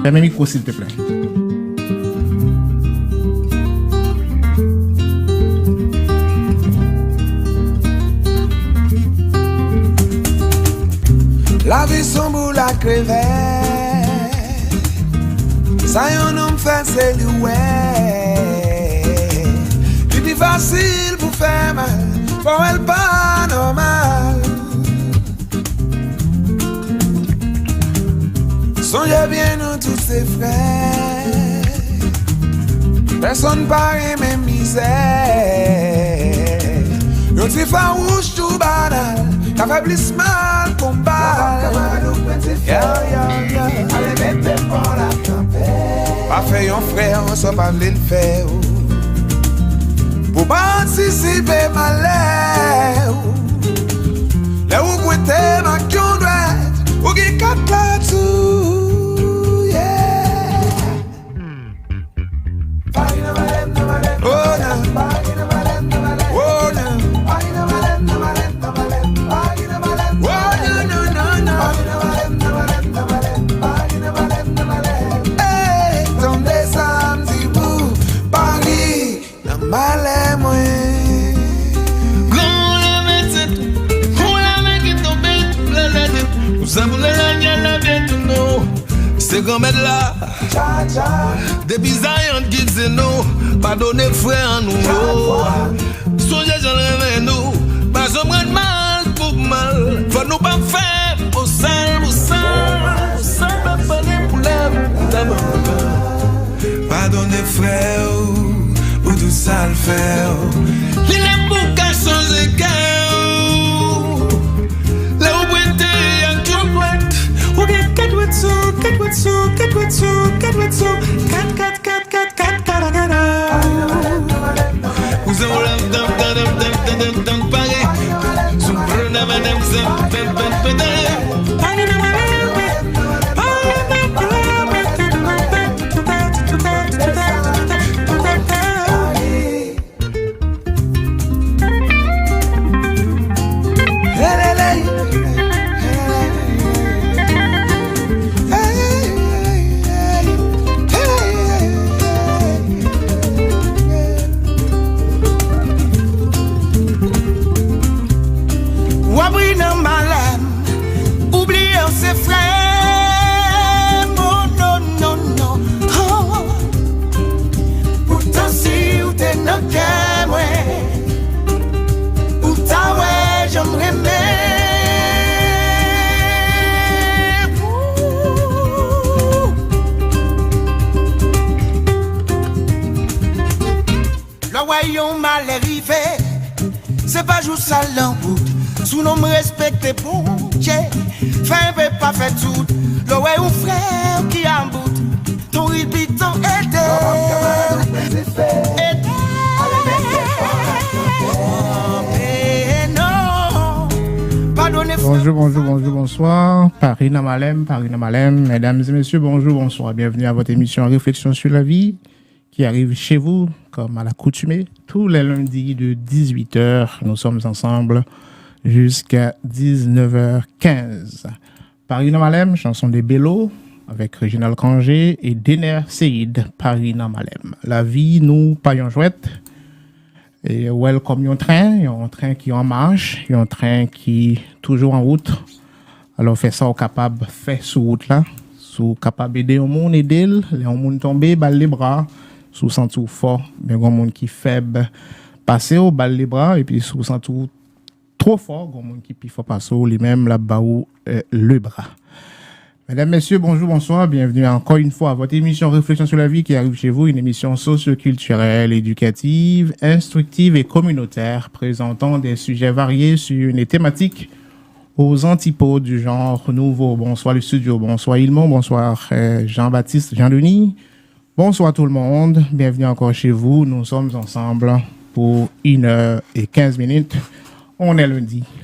Fermez le micro, s'il te plaît. La vie son boule à crever. Ça y'en homme fait c'est du ouais. C'est plus facile pour faire mal. Pour elle pas normal. Songez bien nous tous ces frères. Personne paraît même misère. Yon ti farouche tout banal. Affaiblissement combat. Allez mettez pour la tempête. Pas fait un frère, on s'en pas le faire. Pour participer malheur. Là où vous êtes ma qui droite. Ou qui quatre là-dessous. Yeah. Oh non. Oh non. C'est comme elle là, des bisailles qui disent nous, pardonnez frère nous. Songez j'en rêve nous, pas je prends mal pour mal. Faut nous pas faire au sale, pas parler pour l'amour. Pardonnez frère, ou tout ça le faire. Il est pour qu'à changer cœur. Là où vous êtes, y'a qu'une boîte. Ou bien 4 wetsu, 4 vous avez Paris, sous Bruna Madame Voyons mal arrivé, c'est pas juste ça l'embout. Sous nom me respecte pour Dieu, fait un peu pas fait tout. Le ouais un frère qui a un bout, ton ripiton aidé. Bonjour, bonsoir. Paris Namalem, mesdames et messieurs, bonjour, bonsoir. Bienvenue à votre émission Réflexion sur la vie qui arrive chez vous, comme à l'accoutumée, tous les lundis de 18h. Nous sommes ensemble jusqu'à 19h15. Paris Namalem, chanson des Bello, avec Réginald Kangé et Dener Seyd, Paris Namalem. La vie, nous, paillons jouette. Et welcome un train qui est en marche, un train qui est toujours en route. Alors, fait ça, capable, fait sur route là, sous capable aider au monde, aider, les gens tombés, balle les bras. Sous sent tout fort, mais il y a des gens qui faible passer au bal les bras et puis sous sent tout trop fort, il y a des gens qui faut passer au lui-même là-bas où le bras. Mesdames, messieurs, bonjour, bonsoir, bienvenue encore une fois à votre émission Réflexion sur la vie qui arrive chez vous, une émission socio-culturelle, éducative, instructive et communautaire présentant des sujets variés sur une thématique aux antipodes du genre nouveau. Bonsoir le studio, bonsoir Ilmon, bonsoir Jean-Baptiste, Jean-Denis. Bonsoir tout le monde, bienvenue encore chez vous. Nous sommes ensemble pour 1h15. On est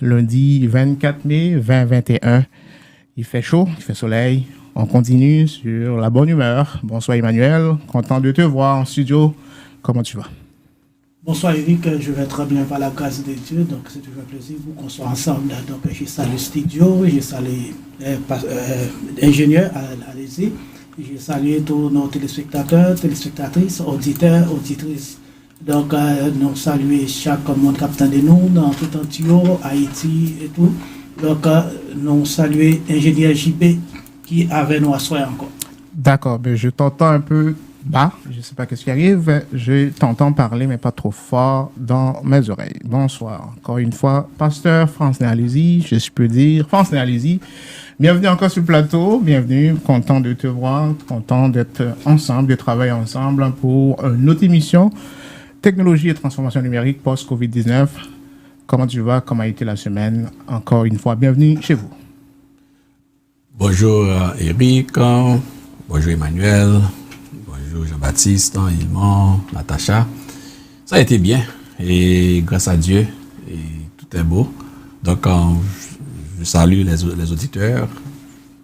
lundi 24 mai 2021. Il fait chaud, il fait soleil. On continue sur la bonne humeur. Bonsoir Emmanuel, content de te voir en studio. Comment tu vas? Bonsoir Eric, je vais très bien par la grâce de Dieu. Donc c'est toujours un plaisir pour qu'on soit ensemble. Donc j'ai salé le studio, j'ai salé l'ingénieur, allez-y. je salue tous nos téléspectateurs, téléspectatrices, auditeurs, auditrices. Donc, nous saluons chaque monde captant de nous dans tout Antio, Haïti et tout. Donc, nous saluons ingénieur JB qui est avec nous à soir encore. D'accord, ben je t'entends un peu bas, je ne sais pas qu'est-ce qui arrive, je t'entends parler mais pas trop fort dans mes oreilles. Bonsoir, encore une fois, pasteur France Néalési, je peux dire, France Néalési. Bienvenue encore sur le plateau, bienvenue, content de te voir, content d'être ensemble, de travailler ensemble pour une autre émission, Technologie et transformation numérique post-Covid-19. Comment tu vas, comment a été la semaine? Encore une fois, bienvenue chez vous. Bonjour Eric, bonjour Emmanuel, bonjour Jean-Baptiste, Ilman, Natacha. Ça a été bien et grâce à Dieu, et tout est beau. Donc je salue les auditeurs,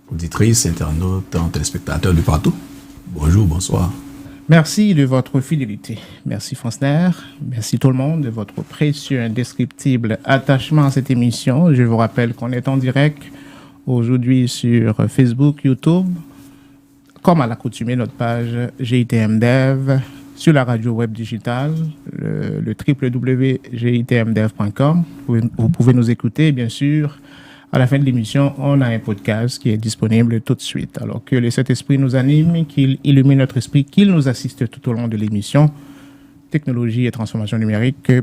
auditrices, internautes, téléspectateurs de partout. Bonjour, bonsoir. Merci de votre fidélité. Merci Francner. Merci tout le monde de votre précieux, indescriptible attachement à cette émission. Je vous rappelle qu'on est en direct aujourd'hui sur Facebook, YouTube, comme à l'accoutumée, notre page GITM Dev, sur la radio web digitale, le www.gitmdev.com. Vous pouvez nous écouter, bien sûr. À la fin de l'émission, on a un podcast qui est disponible tout de suite. Alors que le Saint-Esprit nous anime, qu'il illumine notre esprit, qu'il nous assiste tout au long de l'émission. Technologie et transformation numérique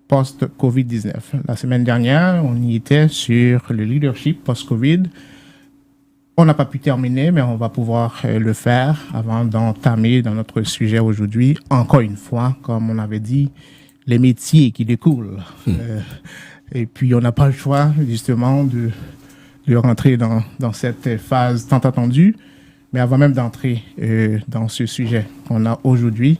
post-Covid-19. La semaine dernière, on y était sur le leadership post-Covid. On n'a pas pu terminer, mais on va pouvoir le faire avant d'entamer dans notre sujet aujourd'hui. Encore une fois, comme on avait dit, les métiers qui découlent. Et puis, on n'a pas le choix, justement, de rentrer dans cette phase tant attendue. Mais avant même d'entrer dans ce sujet qu'on a aujourd'hui,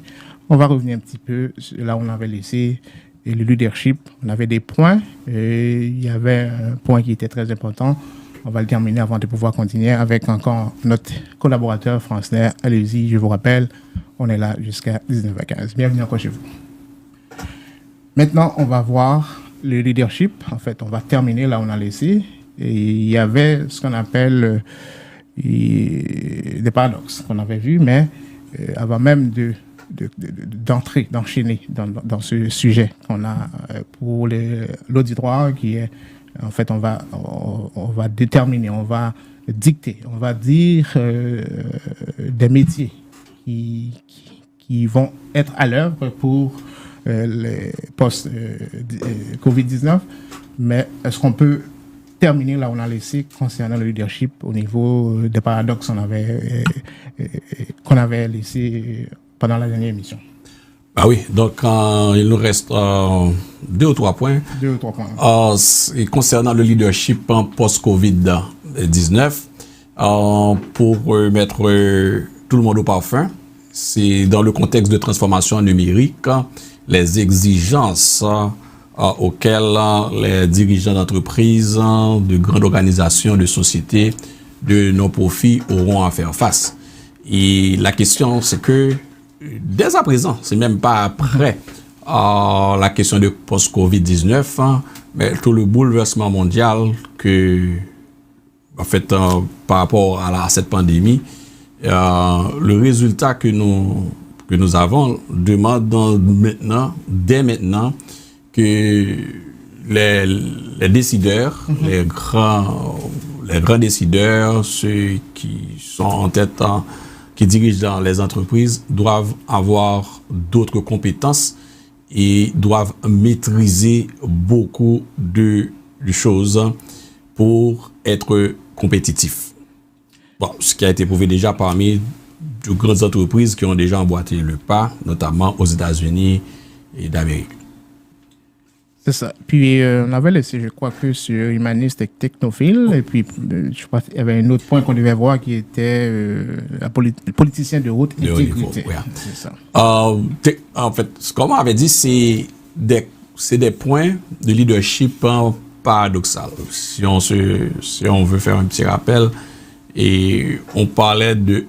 on va revenir un petit peu là où on avait laissé le leadership. On avait des points. Et il y avait un point qui était très important. On va le terminer avant de pouvoir continuer avec encore notre collaborateur Francner. Allez-y, je vous rappelle, on est là jusqu'à 19h15. Bienvenue encore chez vous. Maintenant, on va voir le leadership. En fait, on va terminer là où on a laissé. Et il y avait ce qu'on appelle des paradoxes qu'on avait vus, mais avant même d'enchaîner dans ce sujet qu'on a pour l'auditoire qui est, en fait, on va déterminer, on va dicter, on va dire des métiers qui vont être à l'œuvre pour les post-Covid-19, mais est-ce qu'on peut terminer là où on a laissé concernant le leadership au niveau des paradoxes qu'on avait laissé pendant la dernière émission? Ah oui, donc il nous reste 2 ou 3 points. 2 ou 3 points. Et concernant le leadership post-Covid-19, pour mettre tout le monde au parfum, c'est dans le contexte de transformation numérique, les exigences auxquelles les dirigeants d'entreprises, de grandes organisations, de sociétés, de non-profits auront à faire face. Et la question, c'est que dès à présent, c'est même pas après la question de post-Covid-19, mais tout le bouleversement mondial que, en fait, par rapport à cette pandémie, le résultat que nous avons demande dès maintenant, que les décideurs, les grands décideurs, ceux qui sont en tête, qui dirigent dans les entreprises, doivent avoir d'autres compétences et doivent maîtriser beaucoup de choses pour être compétitifs. Bon, ce qui a été prouvé déjà parmi de grandes entreprises qui ont déjà emboîté le pas, notamment aux États-Unis et d'Amérique. C'est ça. Puis, on avait laissé, je crois, que sur humaniste et technophile. Et puis, je crois qu'il y avait un autre point qu'on devait voir qui était le politicien de haute intégrité. Ouais. C'est ça. En fait, ce qu'on m'avait dit, c'est des points de leadership paradoxal. Si on veut faire un petit rappel, et on parlait de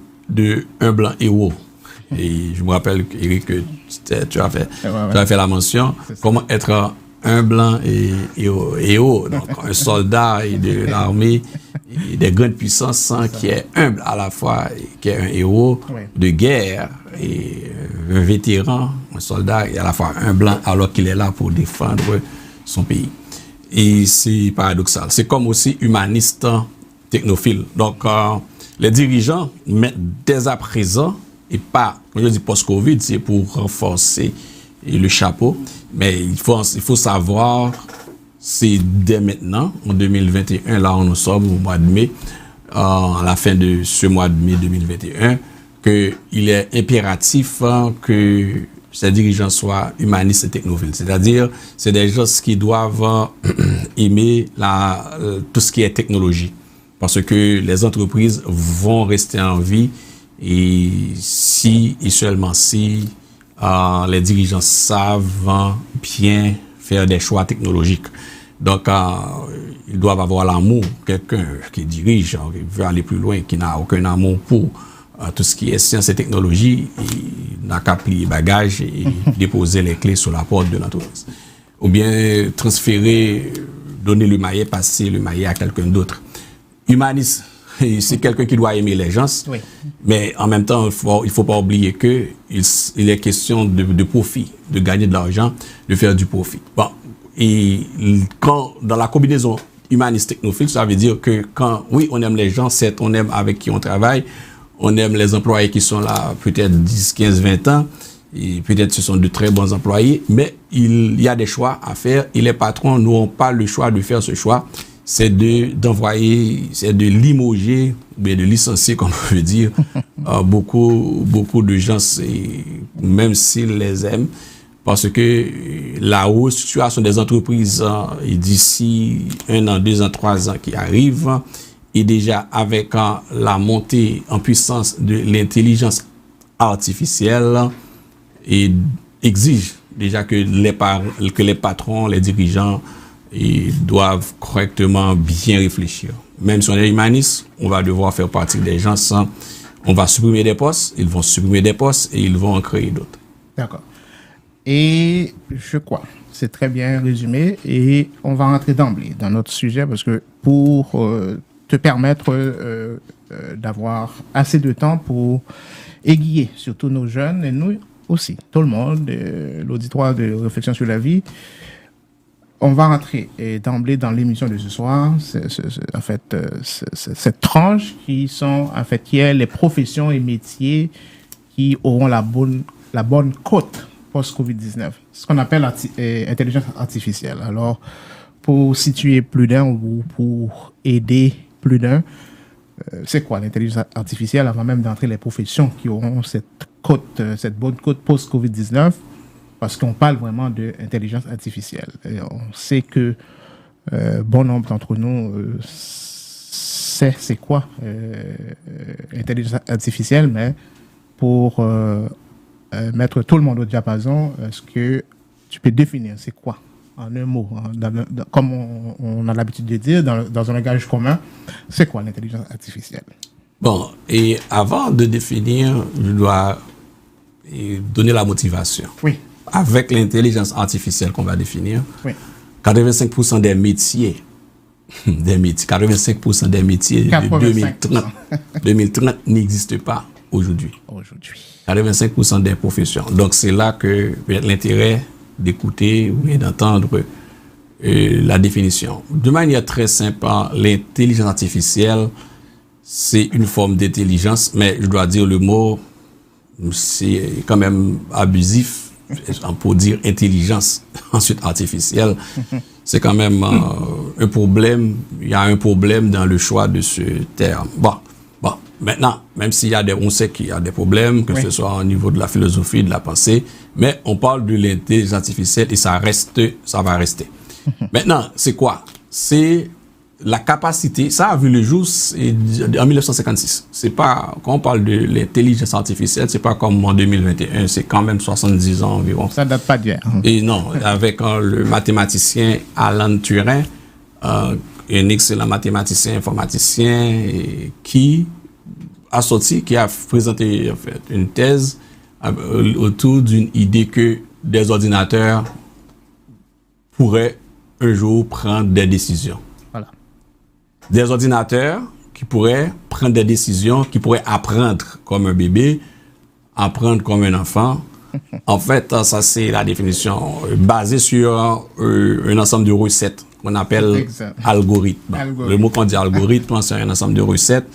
un blanc héros. Et je me rappelle, Eric, que tu as fait la mention. Comment être un blanc et héros. Donc, un soldat et de l'armée et des grandes puissances qui est humble à la fois, qui est un héros de guerre et un vétéran, un soldat et à la fois un blanc alors qu'il est là pour défendre son pays. Et c'est paradoxal. C'est comme aussi humaniste technophile. Donc, les dirigeants mettent dès à présent, et pas, quand je dis post-Covid, c'est pour renforcer le chapeau, mais il faut savoir, c'est dès maintenant, en 2021, là où nous sommes au mois de mai, à la fin de ce mois de mai 2021, qu'il est impératif que ces dirigeants soient humanistes et technophiles. C'est-à-dire, c'est des gens qui doivent aimer tout ce qui est technologie. Parce que les entreprises vont rester en vie et si et seulement si les dirigeants savent bien faire des choix technologiques. Donc, ils doivent avoir l'amour. Quelqu'un qui dirige, qui veut aller plus loin, qui n'a aucun amour pour tout ce qui est science et technologie, il n'a qu'à plier bagages et déposer les clés sur la porte de l'entreprise. Ou bien transférer, donner le maillet, passer le maillet à quelqu'un d'autre. Humaniste, c'est quelqu'un qui doit aimer les gens, mais en même temps, il faut pas oublier que il est question de profit, de gagner de l'argent, de faire du profit. Bon, et quand dans la combinaison humaniste technophile, ça veut dire que quand, oui, on aime les gens, certes, on aime avec qui on travaille, on aime les employés qui sont là peut-être 10, 15, 20 ans, et peut-être ce sont de très bons employés, mais il y a des choix à faire et les patrons n'auront pas le choix de faire ce choix. C'est d'envoyer, c'est de limoger, bien de licencier, comme on veut dire, beaucoup de gens, même s'ils les aiment, parce que la restructuration des entreprises d'ici 1 an, 2 ans, 3 ans qui arrivent, et déjà avec la montée en puissance de l'intelligence artificielle, et exige déjà que les patrons, les dirigeants, doivent correctement bien réfléchir. Même si on est humaniste, on va devoir faire partie des gens on va supprimer des postes, ils vont supprimer des postes et ils vont en créer d'autres. D'accord. Et je crois, c'est très bien résumé et on va rentrer d'emblée dans notre sujet parce que pour te permettre d'avoir assez de temps pour aiguiller surtout nos jeunes et nous aussi, tout le monde, l'auditoire de Réflexion sur la vie. On va rentrer d'emblée dans l'émission de ce soir, cette tranche qui est les professions et métiers qui auront la bonne cote post-Covid-19, ce qu'on appelle intelligence artificielle. Alors, pour situer plus d'un ou pour aider plus d'un, c'est quoi l'intelligence artificielle avant même d'entrer les professions qui auront cette bonne cote post-Covid-19? Parce qu'on parle vraiment d'intelligence artificielle. Et on sait que bon nombre d'entre nous sait c'est quoi intelligence artificielle, mais pour mettre tout le monde au diapason, est-ce que tu peux définir c'est quoi en un mot, comme on a l'habitude de dire dans un langage commun, c'est quoi l'intelligence artificielle? Bon, et avant de définir, je dois donner la motivation. Oui. Avec l'intelligence artificielle qu'on va définir, oui. 85% des métiers, 85% des métiers de 2030 n'existent pas aujourd'hui. 85% des professions. Donc c'est là que peut être l'intérêt d'écouter ou d'entendre la définition. De manière très simple, l'intelligence artificielle, c'est une forme d'intelligence, mais je dois dire le mot, c'est quand même abusif. Pour dire intelligence, ensuite artificielle, c'est quand même un problème. Il y a un problème dans le choix de ce terme. Bon, maintenant, même on sait qu'il y a des problèmes, que ce soit au niveau de la philosophie, de la pensée, mais on parle de l'intelligence artificielle et ça va rester. Maintenant, c'est quoi? C'est la capacité, ça a vu le jour en 1956. C'est pas, quand on parle de l'intelligence artificielle, c'est pas comme en 2021, c'est quand même 70 ans environ. Ça date pas d'hier. Et non, avec le mathématicien Alan Turing, un excellent mathématicien informaticien qui a présenté en fait une thèse autour d'une idée que des ordinateurs pourraient un jour prendre des décisions. Voilà. Des ordinateurs qui pourraient prendre des décisions, qui pourraient apprendre comme un bébé, apprendre comme un enfant. En fait, ça c'est la définition basée sur un ensemble de recettes qu'on appelle algorithme. Le mot qu'on dit algorithme, c'est un ensemble de recettes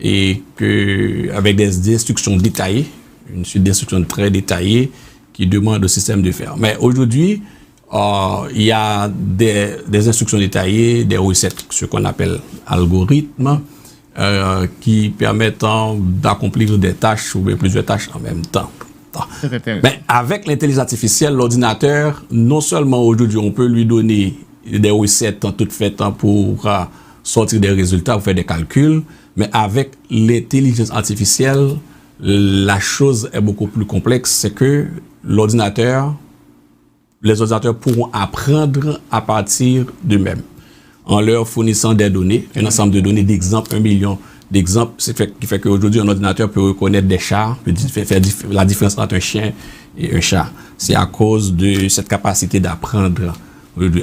et avec des instructions détaillées, une suite d'instructions très détaillées qui demandent au système de faire. Mais aujourd'hui, il y a des instructions détaillées, des recettes, ce qu'on appelle algorithmes, qui permettent d'accomplir des tâches ou plusieurs tâches en même temps. Mais avec l'intelligence artificielle, l'ordinateur, non seulement aujourd'hui, on peut lui donner des recettes toutes faites pour sortir des résultats ou faire des calculs, mais avec l'intelligence artificielle, la chose est beaucoup plus complexe. C'est que les ordinateurs pourront apprendre à partir d'eux-mêmes en leur fournissant des données, un ensemble de données d'exemples, 1 million d'exemples, qui fait qu'aujourd'hui, un ordinateur peut reconnaître des chats, peut faire la différence entre un chien et un chat. C'est à cause de cette capacité d'apprendre.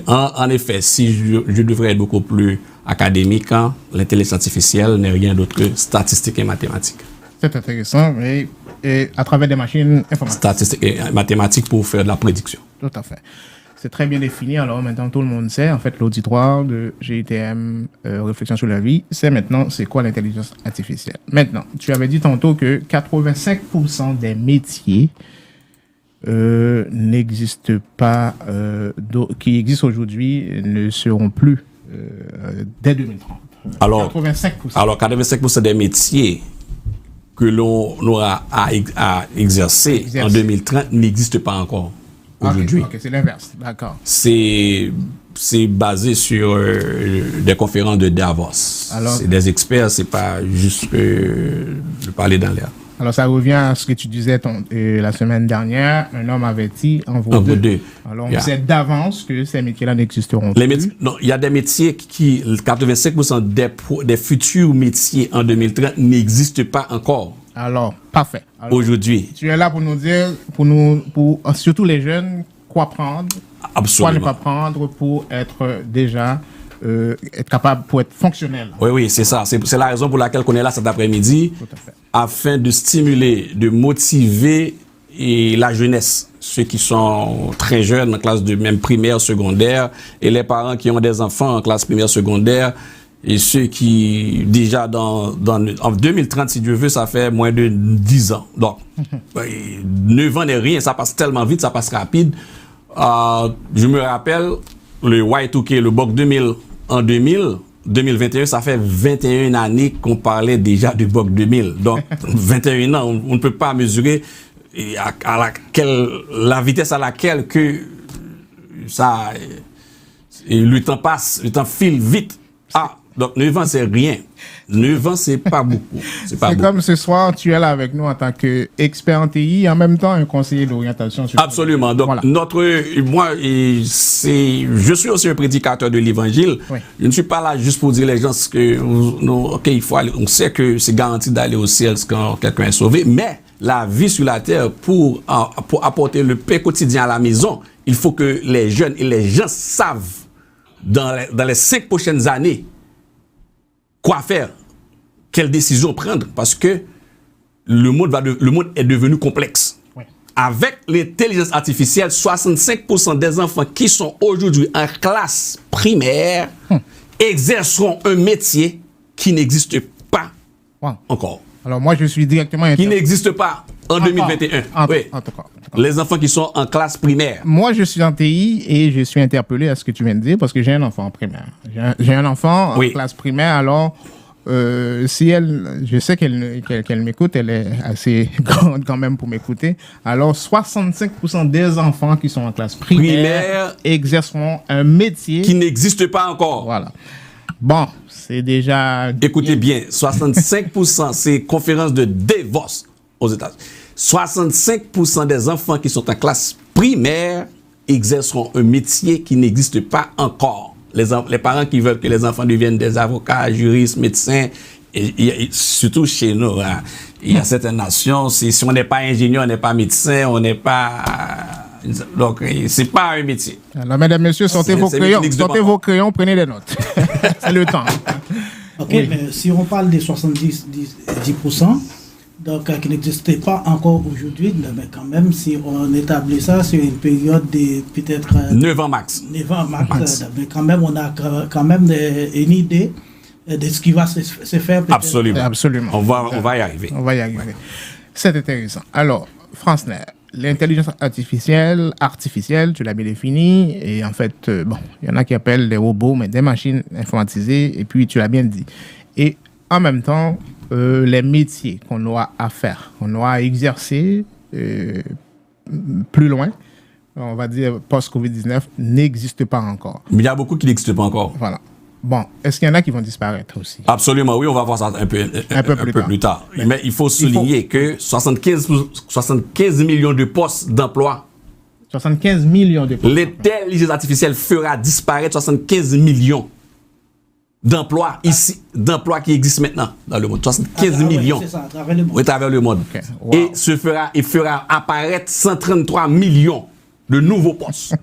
En effet, si je devrais être beaucoup plus académique, l'intelligence artificielle n'est rien d'autre que statistique et mathématiques. C'est intéressant, et à travers des machines informatiques. Statistique et mathématiques pour faire de la prédiction. Tout à fait. C'est très bien défini. Alors maintenant, tout le monde sait, en fait, l'auditoire de GITM, Réflexion sur la vie, c'est maintenant, c'est quoi l'intelligence artificielle. Maintenant, tu avais dit tantôt que 85% des métiers n'existent pas, qui existent aujourd'hui, ne seront plus dès 2030. Alors, 85%. Alors, 85% des métiers que l'on aura à exercer en 2030 n'existent pas encore aujourd'hui. Ok, c'est l'inverse, d'accord. C'est basé sur des conférences de Davos. C'est des experts, c'est pas juste de parler dans l'air. Alors, ça revient à ce que tu disais la semaine dernière. Un homme avait dit en vaut deux. Alors, on sait d'avance que ces métiers-là n'existeront plus. Non, il y a des métiers 85% des futurs métiers en 2030 n'existent pas encore. Alors, parfait. Aujourd'hui. Tu es là pour nous dire, pour surtout les jeunes, quoi prendre, absolument, quoi ne pas prendre pour être déjà être capable, pour être fonctionnel. Oui, c'est ça. C'est la raison pour laquelle on est là cet après-midi, afin de stimuler, de motiver la jeunesse, ceux qui sont très jeunes, en classe de même primaire, secondaire, et les parents qui ont des enfants en classe primaire, secondaire, et ceux qui, déjà en 2030, si Dieu veut, ça fait moins de 10 ans. Donc, 9 ans n'est rien, ça passe tellement vite, ça passe rapide. Je me rappelle, le Y2K, le BOC 2000, en 2021, ça fait 21 années qu'on parlait déjà du BOC 2000. Donc, 21 ans, on ne peut pas mesurer la vitesse à laquelle que ça, le temps passe, le temps file vite. Donc 9 ans, c'est rien. 9 ans, c'est pas beaucoup. C'est comme ce soir, tu es là avec nous en tant qu'expert en TI, en même temps un conseiller d'orientation. Absolument. Donc, voilà. Je suis aussi un prédicateur de l'évangile. Oui. Je ne suis pas là juste pour dire les gens il faut aller. On sait que c'est garanti d'aller au ciel quand quelqu'un est sauvé, mais la vie sur la terre, pour apporter le pain quotidien à la maison, il faut que les jeunes et les gens savent dans les 5 prochaines années quoi faire, quelles décisions prendre, parce que le monde est devenu complexe. Oui. Avec l'intelligence artificielle, 65% des enfants qui sont aujourd'hui en classe primaire exerceront un métier qui n'existe pas encore. Alors moi, je suis directement... Qui n'existe pas en 2021. Les enfants qui sont en classe primaire. Moi, je suis en TI et je suis interpellé à ce que tu viens de dire parce que j'ai un enfant en primaire. J'ai un enfant en classe primaire, alors si je sais qu'elle m'écoute, elle est assez grande quand même pour m'écouter. Alors, 65% des enfants qui sont en classe primaire exerceront un métier qui n'existe pas encore. Voilà. Bon, c'est déjà... Écoutez bien, 65%, c'est conférence de Davos aux États-Unis. 65% des enfants qui sont en classe primaire exerceront un métier qui n'existe pas encore. Les parents qui veulent que les enfants deviennent des avocats, juristes, médecins, et surtout chez nous, il y a certaines nations, si on n'est pas ingénieur, on n'est pas médecin, on n'est pas Donc, c'est pas un métier. Alors, mesdames, messieurs, sortez vos crayons, prenez des notes. C'est le temps. Ok, mais si on parle des 70%, donc qui n'existait pas encore aujourd'hui, mais quand même, si on établit ça sur une période de peut-être 9 ans max. 9 ans max, mais quand même, on a quand même une idée de ce qui va se faire. Absolument. Absolument. On va y arriver. On va y arriver. C'est intéressant. Alors, Francener, l'intelligence artificielle, tu l'as bien défini, et en fait, il y en a qui appellent des robots, mais des machines informatisées, et puis tu l'as bien dit. Et en même temps, les métiers qu'on aura à faire, qu'on aura à exercer plus loin, on va dire post-Covid-19, n'existent pas encore. Mais il y a beaucoup qui n'existent pas encore. Voilà. Bon, est-ce qu'il y en a qui vont disparaître aussi? Absolument, oui, on va voir ça un peu plus tard. Mais il faut souligner que 75 millions de postes d'emploi. 75 millions de postes. L'intelligence artificielle fera disparaître 75 millions d'emplois ici, d'emplois qui existent maintenant dans le monde. 75 millions. C'est ça, à travers le monde. Oui, à travers le monde. Okay. Wow. Et fera apparaître 133 millions de nouveaux postes.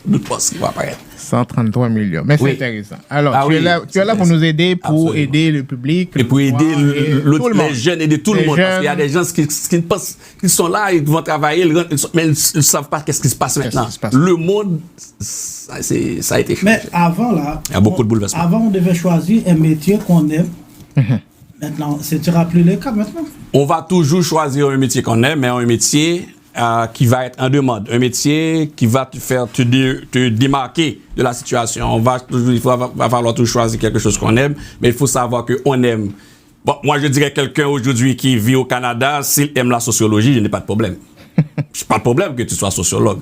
D'autres postes qui vont apparaître. 133 millions. Mais c'est intéressant. Alors, tu es là pour nous aider, pour Absolument. aider le public. Et pour aider les jeunes, aider tout le monde. Parce qu'il y a des gens qui sont là, ils vont travailler, mais ils ne savent pas qu'est-ce qui se passe maintenant. Le monde, ça a été changé. Mais avant, là, il y a beaucoup de bouleversements. Avant, on devait choisir un métier qu'on aime. Maintenant, ce ne sera plus le cas maintenant. On va toujours choisir un métier qu'on aime, mais un métier qui va être en demande, un métier qui va te faire te démarquer de la situation. Va falloir toujours choisir quelque chose qu'on aime, mais il faut savoir qu'on aime. Bon, moi, je dirais quelqu'un aujourd'hui qui vit au Canada, s'il aime la sociologie, je n'ai pas de problème. Je n'ai pas de problème que tu sois sociologue.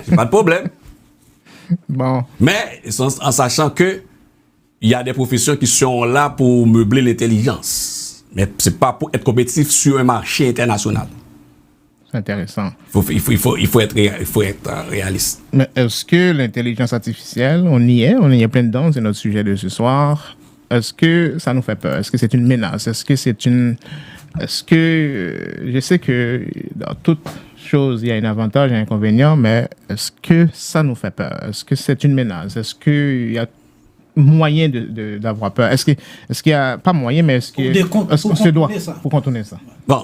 Je n'ai pas de problème. Bon. Mais en sachant que il y a des professions qui sont là pour meubler l'intelligence. Mais ce n'est pas pour être compétitif sur un marché international. C'est intéressant. Il faut être réaliste. Mais est-ce que l'intelligence artificielle, on y est plein dedans, c'est notre sujet de ce soir. Est-ce que ça nous fait peur? Est-ce que c'est une menace? Est-ce que je sais que dans toute chose, il y a un avantage et un inconvénient, mais est-ce que ça nous fait peur? Est-ce que c'est une menace? Est-ce qu'il y a moyen d'avoir peur? Est-ce qu'il y a, pas moyen, mais est-ce qu'on se doit pour contourner ça? Bon,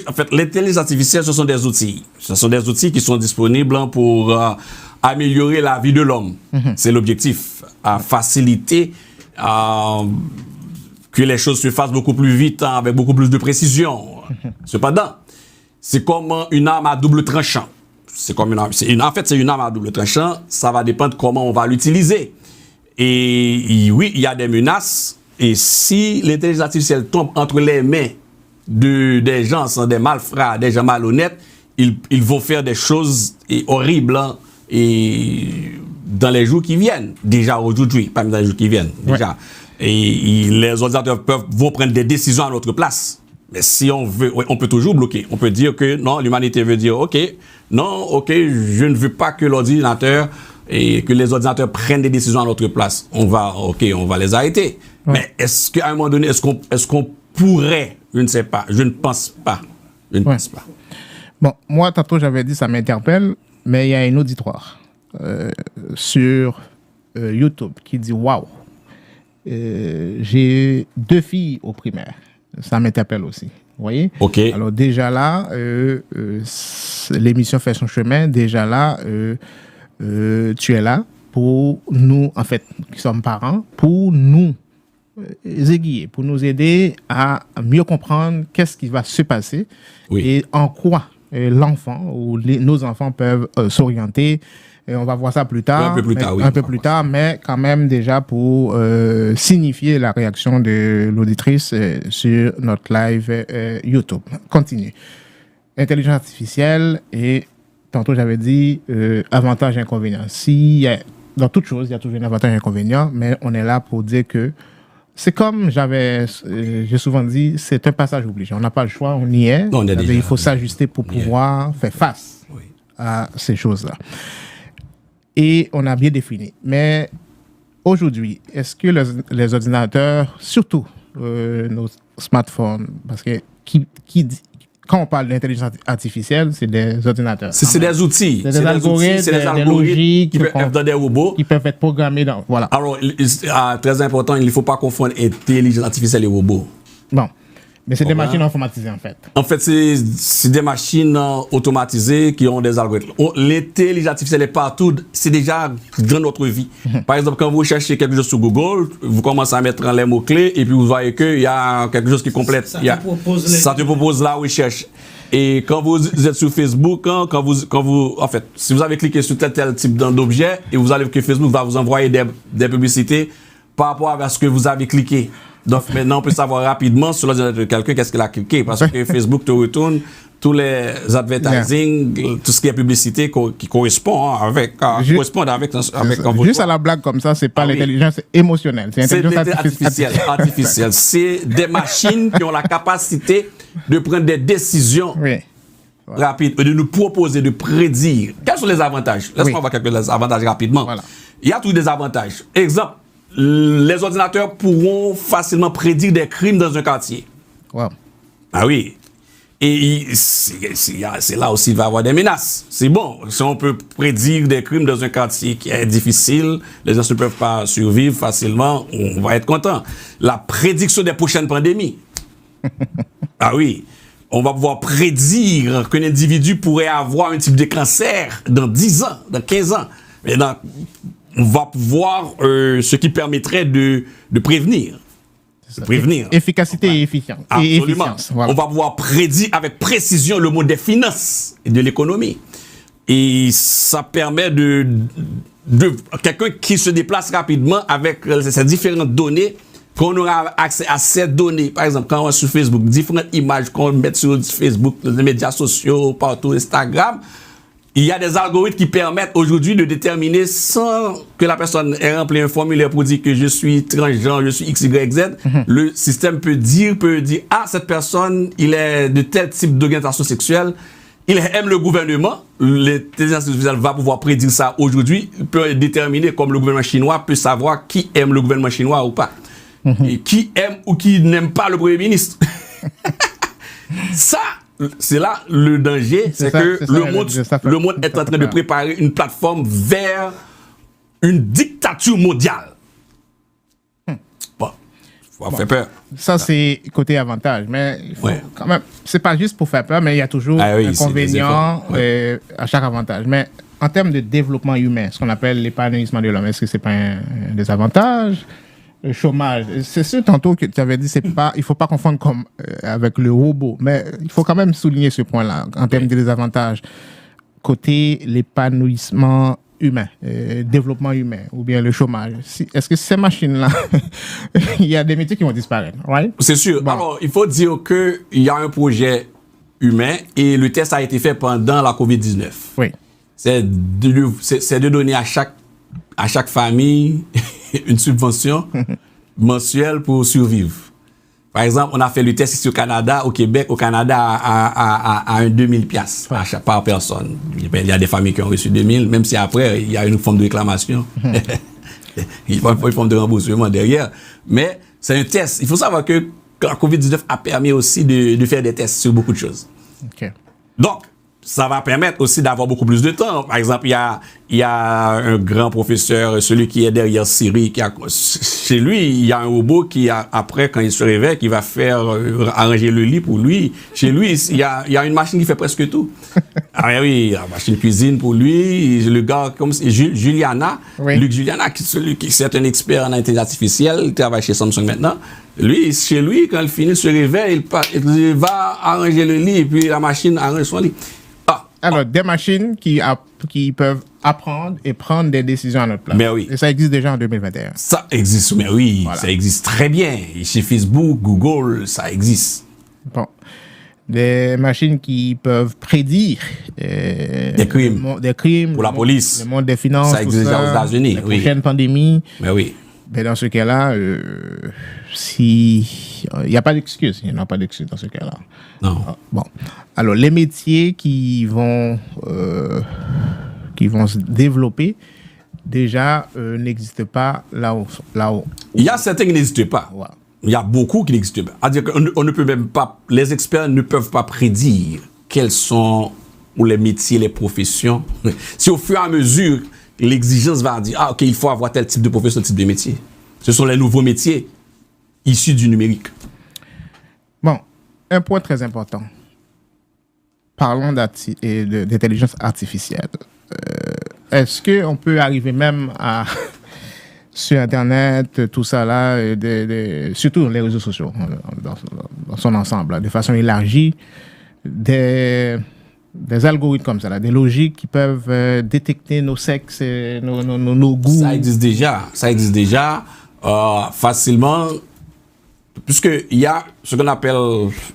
en fait, l'intelligence artificielle, ce sont des outils. Ce sont des outils qui sont disponibles pour améliorer la vie de l'homme. C'est l'objectif. À faciliter que les choses se fassent beaucoup plus vite, avec beaucoup plus de précision. Cependant, c'est comme une arme à double tranchant. C'est une arme à double tranchant. Ça va dépendre comment on va l'utiliser. Et oui, il y a des menaces. Et si l'intelligence artificielle tombe entre les mains des gens, des malfrats, des gens malhonnêtes, ils vont faire des choses horribles et dans les jours qui viennent. Déjà aujourd'hui, pas dans les jours qui viennent. Déjà. Ouais. Et les ordinateurs vont prendre des décisions à notre place. Mais si on veut, on peut toujours bloquer. On peut dire que non, l'humanité veut dire je ne veux pas que l'ordinateur et que les ordinateurs prennent des décisions à notre place. On va les arrêter. Ouais. Mais est-ce qu'à un moment donné, est-ce qu'on pourrait? Je ne sais pas. Je ne pense pas. Bon, moi, tantôt, j'avais dit ça m'interpelle, mais il y a un auditoire sur YouTube qui dit waouh, j'ai 2 filles au primaire. Ça m'interpelle aussi. Vous voyez? OK. Alors, déjà là, l'émission fait son chemin. Déjà là, tu es là pour nous, en fait, qui sommes parents, pour nous aiguiller, pour nous aider à mieux comprendre qu'est-ce qui va se passer et en quoi l'enfant ou nos enfants peuvent s'orienter. Et on va voir ça plus tard. Un peu plus tard, mais quand même déjà pour signifier la réaction de l'auditrice sur notre live YouTube. Continue. Intelligence artificielle et tantôt j'avais dit avantage et inconvénient. Dans toute chose, il y a toujours un avantage et un inconvénient, mais on est là pour dire que c'est comme j'ai souvent dit, c'est un passage obligé. On n'a pas le choix, on y est. Il faut s'ajuster pour pouvoir faire face à ces choses-là. Et on a bien défini. Mais aujourd'hui, est-ce que les ordinateurs, surtout nos smartphones, parce que quand on parle d'intelligence artificielle, c'est des ordinateurs. C'est des outils. C'est des algorithmes, des logiques qui peuvent être dans des robots. Qui peuvent être programmés dans. Voilà. Alors, très important, il ne faut pas confondre intelligence artificielle et robot. Bon. Mais c'est des machines informatisées, en fait. En fait, c'est des machines automatisées qui ont des algorithmes. L'intelligence artificielle est partout. C'est déjà dans notre vie. Par exemple, quand vous cherchez quelque chose sur Google, vous commencez à mettre les mots-clés et puis vous voyez qu'il y a quelque chose qui complète. Ça te propose la recherche. Et quand vous êtes sur Facebook, quand vous, en fait, si vous avez cliqué sur tel type d'objet et vous allez que Facebook va vous envoyer des publicités par rapport à ce que vous avez cliqué. Donc maintenant, on peut savoir rapidement sur l'ordinateur de quelqu'un qu'est-ce qu'il a cliqué parce que Facebook te retourne tous les advertising, tout ce qui est publicité qui correspond avec juste à la blague comme ça, c'est pas l'intelligence émotionnelle, c'est l'intelligence artificielle. C'est des machines qui ont la capacité de prendre des décisions rapides, de nous proposer, de prédire. Quels sont les avantages? Laisse-moi voir quelques avantages rapidement. Voilà. Il y a tous des avantages. Exemple, les ordinateurs pourront facilement prédire des crimes dans un quartier. Wow. Ah oui. Et c'est là aussi qu'il va y avoir des menaces. C'est bon. Si on peut prédire des crimes dans un quartier qui est difficile, les gens ne peuvent pas survivre facilement, on va être content. La prédiction des prochaines pandémies. Ah oui. On va pouvoir prédire qu'un individu pourrait avoir un type de cancer dans 10 ans, dans 15 ans. Mais on va pouvoir ce qui permettrait de prévenir. Efficacité et efficience. Absolument. Voilà. On va pouvoir prédire avec précision le monde des finances et de l'économie. Et ça permet de quelqu'un qui se déplace rapidement avec ces différentes données, qu'on aura accès à ces données. Par exemple, quand on est sur Facebook, différentes images qu'on met sur Facebook, les médias sociaux, partout, Instagram, il y a des algorithmes qui permettent aujourd'hui de déterminer sans que la personne ait rempli un formulaire pour dire que je suis transgenre, je suis X, Y, Z. Le système peut dire, ah, cette personne, il est de tel type d'orientation sexuelle, il aime le gouvernement. L'intelligence artificielle va pouvoir prédire ça aujourd'hui. Il peut déterminer, comme le gouvernement chinois peut savoir qui aime le gouvernement chinois ou pas. Et qui aime ou qui n'aime pas le Premier ministre. Ça, c'est là le danger, c'est que le monde est en train de préparer une plateforme vers une dictature mondiale. Bon, ça fait peur. Ça, c'est côté avantage, mais il faut quand même, c'est pas juste pour faire peur, mais il y a toujours un inconvénient à chaque avantage. Mais en termes de développement humain, ce qu'on appelle l'épanouissement de l'homme, est-ce que c'est pas un désavantage? Le chômage, c'est sûr tantôt que tu avais dit, il faut pas confondre comme avec le robot, mais il faut quand même souligner ce point-là en termes de désavantages. Côté l'épanouissement humain, développement humain, ou bien le chômage. Est-ce que ces machines-là, il y a des métiers qui vont disparaître, right? C'est sûr. Bon. Alors, il faut dire qu'il y a un projet humain et le test a été fait pendant la COVID-19. Oui. C'est de donner à chaque famille une subvention mensuelle pour survivre. Par exemple, on a fait le test ici au Canada, au Québec. Au Canada, à un 2000 piastres par personne. Il y a des familles qui ont reçu 2000, même si après, il y a une forme de réclamation. Il y a une forme de remboursement derrière. Mais c'est un test. Il faut savoir que la COVID-19 a permis aussi de faire des tests sur beaucoup de choses. Okay. Donc, ça va permettre aussi d'avoir beaucoup plus de temps. Par exemple, il y a un grand professeur, celui qui est derrière Siri, chez lui, il y a un robot qui, après, quand il se réveille, qui va faire arranger le lit pour lui. Chez lui, il y a une machine qui fait presque tout. Ah oui, la machine cuisine pour lui. Le gars, comme Juliana, Luc Juliana, c'est un expert en intelligence artificielle, il travaille chez Samsung maintenant. Lui, chez lui, quand il finit de se réveiller, il va arranger le lit et puis la machine arrange son lit. Alors, des machines qui peuvent apprendre et prendre des décisions à notre place. Mais oui. Et ça existe déjà en 2021. Ça existe, mais oui, voilà. Ça existe très bien. Et chez Facebook, Google, ça existe. Bon. Des machines qui peuvent prédire des crimes pour la police. Le monde des finances. Ça existe déjà aux États-Unis. Les prochaines pandémies. Mais oui. Mais dans ce cas-là, il n'y a pas d'excuse. Il n'y a pas d'excuse dans ce cas-là. Non. Bon. Alors, les métiers qui vont se développer, déjà, n'existent pas là où. Il y a certains qui n'existent pas. Ouais. il y a beaucoup qui n'existent pas. C'est-à-dire qu'on ne peut même pas, les experts ne peuvent pas prédire quels sont ou les métiers, les professions. Si au fur et à mesure, l'exigence va dire, ok, il faut avoir tel type de profession, tel type de métier. Ce sont les nouveaux métiers issus du numérique. Bon, un point très important. Parlons d'intelligence artificielle. Est-ce qu'on peut arriver même à, sur Internet, tout ça là, surtout les réseaux sociaux, dans son ensemble, là, de façon élargie, des algorithmes comme ça, là, des logiques qui peuvent détecter nos sexes, nos goûts? Ça existe déjà facilement. Puisqu'il y a ce qu'on appelle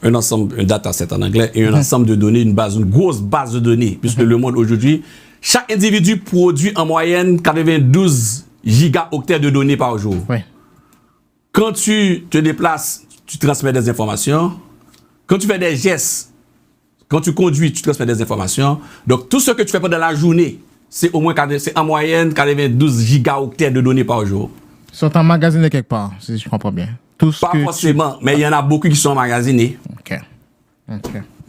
un ensemble, un dataset en anglais, et un ensemble de données, une grosse base de données. Puisque le monde aujourd'hui, chaque individu produit en moyenne 92 gigaoctets de données par jour. Oui. Quand tu te déplaces, tu transmets des informations. Quand tu fais des gestes, quand tu conduis, tu transmets des informations. Donc tout ce que tu fais pendant la journée, c'est en moyenne 92 gigaoctets de données par jour. Ils sont emmagasinés quelque part, si je comprends bien. Pas forcément, mais il y en a beaucoup qui sont emmagasinés. OK.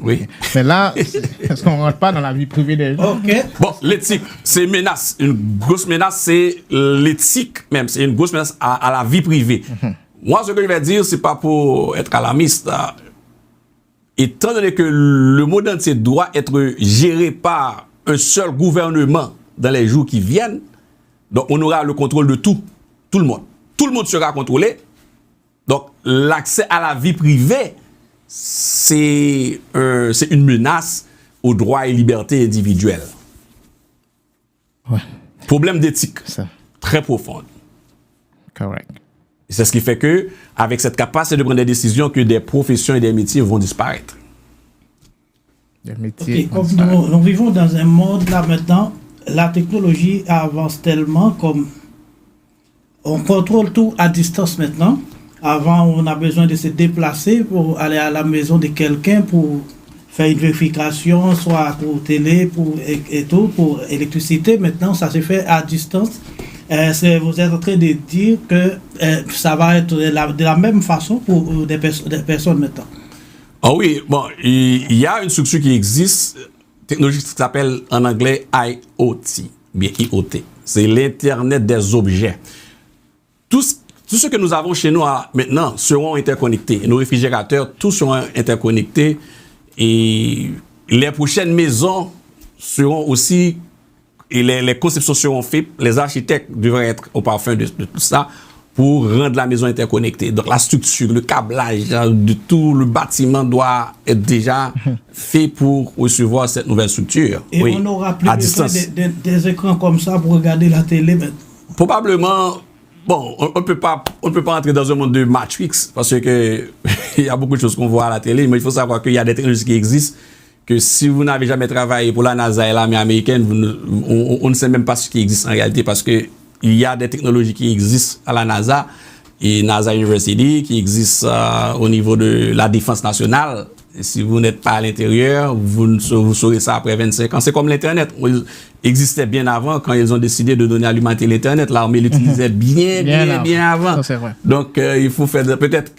Oui. Mais là, est-ce qu'on ne rentre pas dans la vie privée des gens? OK. Bon, l'éthique, c'est une menace. Une grosse menace, c'est l'éthique même. C'est une grosse menace à la vie privée. Moi, ce que je vais dire, c'est pas pour être alarmiste. Étant donné que le monde entier doit être géré par un seul gouvernement dans les jours qui viennent, donc on aura le contrôle de tout le monde. Tout le monde sera contrôlé. Donc, l'accès à la vie privée, c'est une menace aux droits et libertés individuelles. Ouais. Problème d'éthique, Ça. très profond. Correct. C'est ce qui fait que, avec cette capacité de prendre des décisions, que des professions et des métiers vont disparaître. Des métiers. Ok, comme nous vivons dans un monde là maintenant, la technologie avance tellement comme on contrôle tout à distance maintenant. Avant, on a besoin de se déplacer pour aller à la maison de quelqu'un pour faire une vérification, soit pour télé, et tout, pour électricité. Maintenant, ça se fait à distance. Vous êtes en train de dire que ça va être de la même façon pour des personnes maintenant. Ah oui, bon, il y a une structure qui existe, technologie qui s'appelle en anglais IoT, bien IoT. C'est l'Internet des objets. Tout ce que nous avons chez nous maintenant seront interconnectés. Nos réfrigérateurs, tous seront interconnectés. Et les prochaines maisons seront aussi, et les conceptions seront faites. Les architectes devraient être au parfum de tout ça pour rendre la maison interconnectée. Donc la structure, le câblage de tout le bâtiment doit être déjà fait pour recevoir cette nouvelle structure. Et oui, on n'aura plus à besoin distance. des écrans comme ça pour regarder la télé maintenant. Probablement. Bon, on ne peut pas entrer dans un monde de Matrix parce que il y a beaucoup de choses qu'on voit à la télé, mais il faut savoir qu'il y a des technologies qui existent, que si vous n'avez jamais travaillé pour la NASA et l'armée américaine, on ne sait même pas ce qui existe en réalité parce que il y a des technologies qui existent à la NASA et NASA University qui existent au niveau de la défense nationale. Et si vous n'êtes pas à l'intérieur, vous saurez ça après 25 ans. C'est comme l'Internet. Il existait bien avant quand ils ont décidé de donner à l'humanité l'Internet. L'armée l'utilisait bien avant. Ça, c'est vrai. Donc, il faut faire peut-être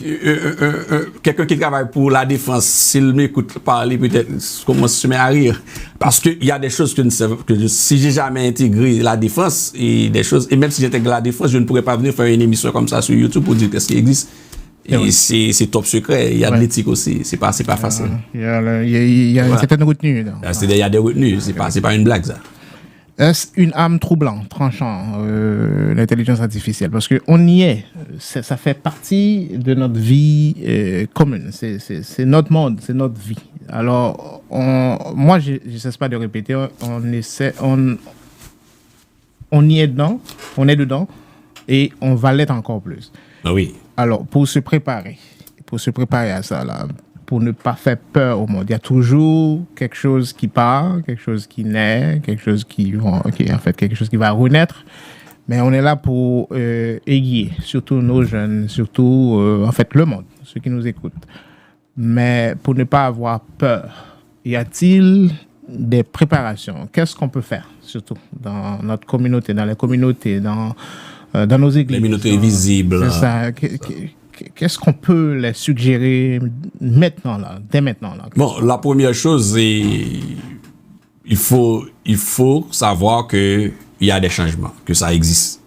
quelqu'un qui travaille pour la défense, s'il m'écoute parler, peut-être commence à se mettre à rire. Parce qu'il y a des choses que si j'ai jamais intégré la défense et des choses, et même si j'intègre la défense, je ne pourrais pas venir faire une émission comme ça sur YouTube pour dire qu'est-ce qui existe. Et oui. C'est top secret. Il y a de l'éthique aussi. C'est pas facile. Il y a une certaine retenue. Il y a des retenues. C'est pas une blague, ça. Est-ce une âme troublante, tranchant, l'intelligence artificielle? Parce qu'on y est. Ça fait partie de notre vie commune. C'est notre monde, c'est notre vie. Alors, moi, je ne cesse pas de répéter, on y est dedans, on est dedans, et on va l'être encore plus. Ah oui. Alors, pour se préparer à ça, là, pour ne pas faire peur au monde, il y a toujours quelque chose qui part, quelque chose qui naît, quelque chose qui va renaître. Mais on est là pour aiguiller, surtout nos jeunes, surtout, le monde, ceux qui nous écoutent. Mais pour ne pas avoir peur, y a-t-il des préparations? Qu'est-ce qu'on peut faire, surtout dans notre communauté, dans les communautés, dans nos églises? Les communautés visibles. C'est ça. qu'est-ce qu'on peut les suggérer maintenant, là, dès maintenant? Là? Bon, la première chose, c'est il faut savoir qu'il y a des changements, que ça existe,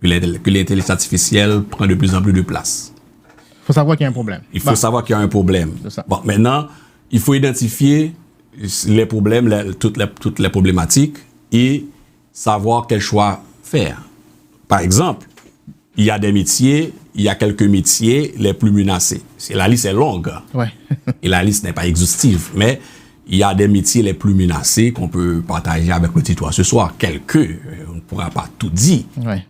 que l'intelligence artificielle prend de plus en plus de place. Il faut savoir qu'il y a un problème. Il faut savoir qu'il y a un problème. Bon, maintenant, il faut identifier les problèmes, toutes les problématiques et savoir quel choix faire. Par exemple, il y a des métiers, il y a quelques métiers les plus menacés. La liste est longue. Ouais. Et la liste n'est pas exhaustive, mais il y a des métiers les plus menacés qu'on peut partager avec le titre ce soir. Quelques, on ne pourra pas tout dire,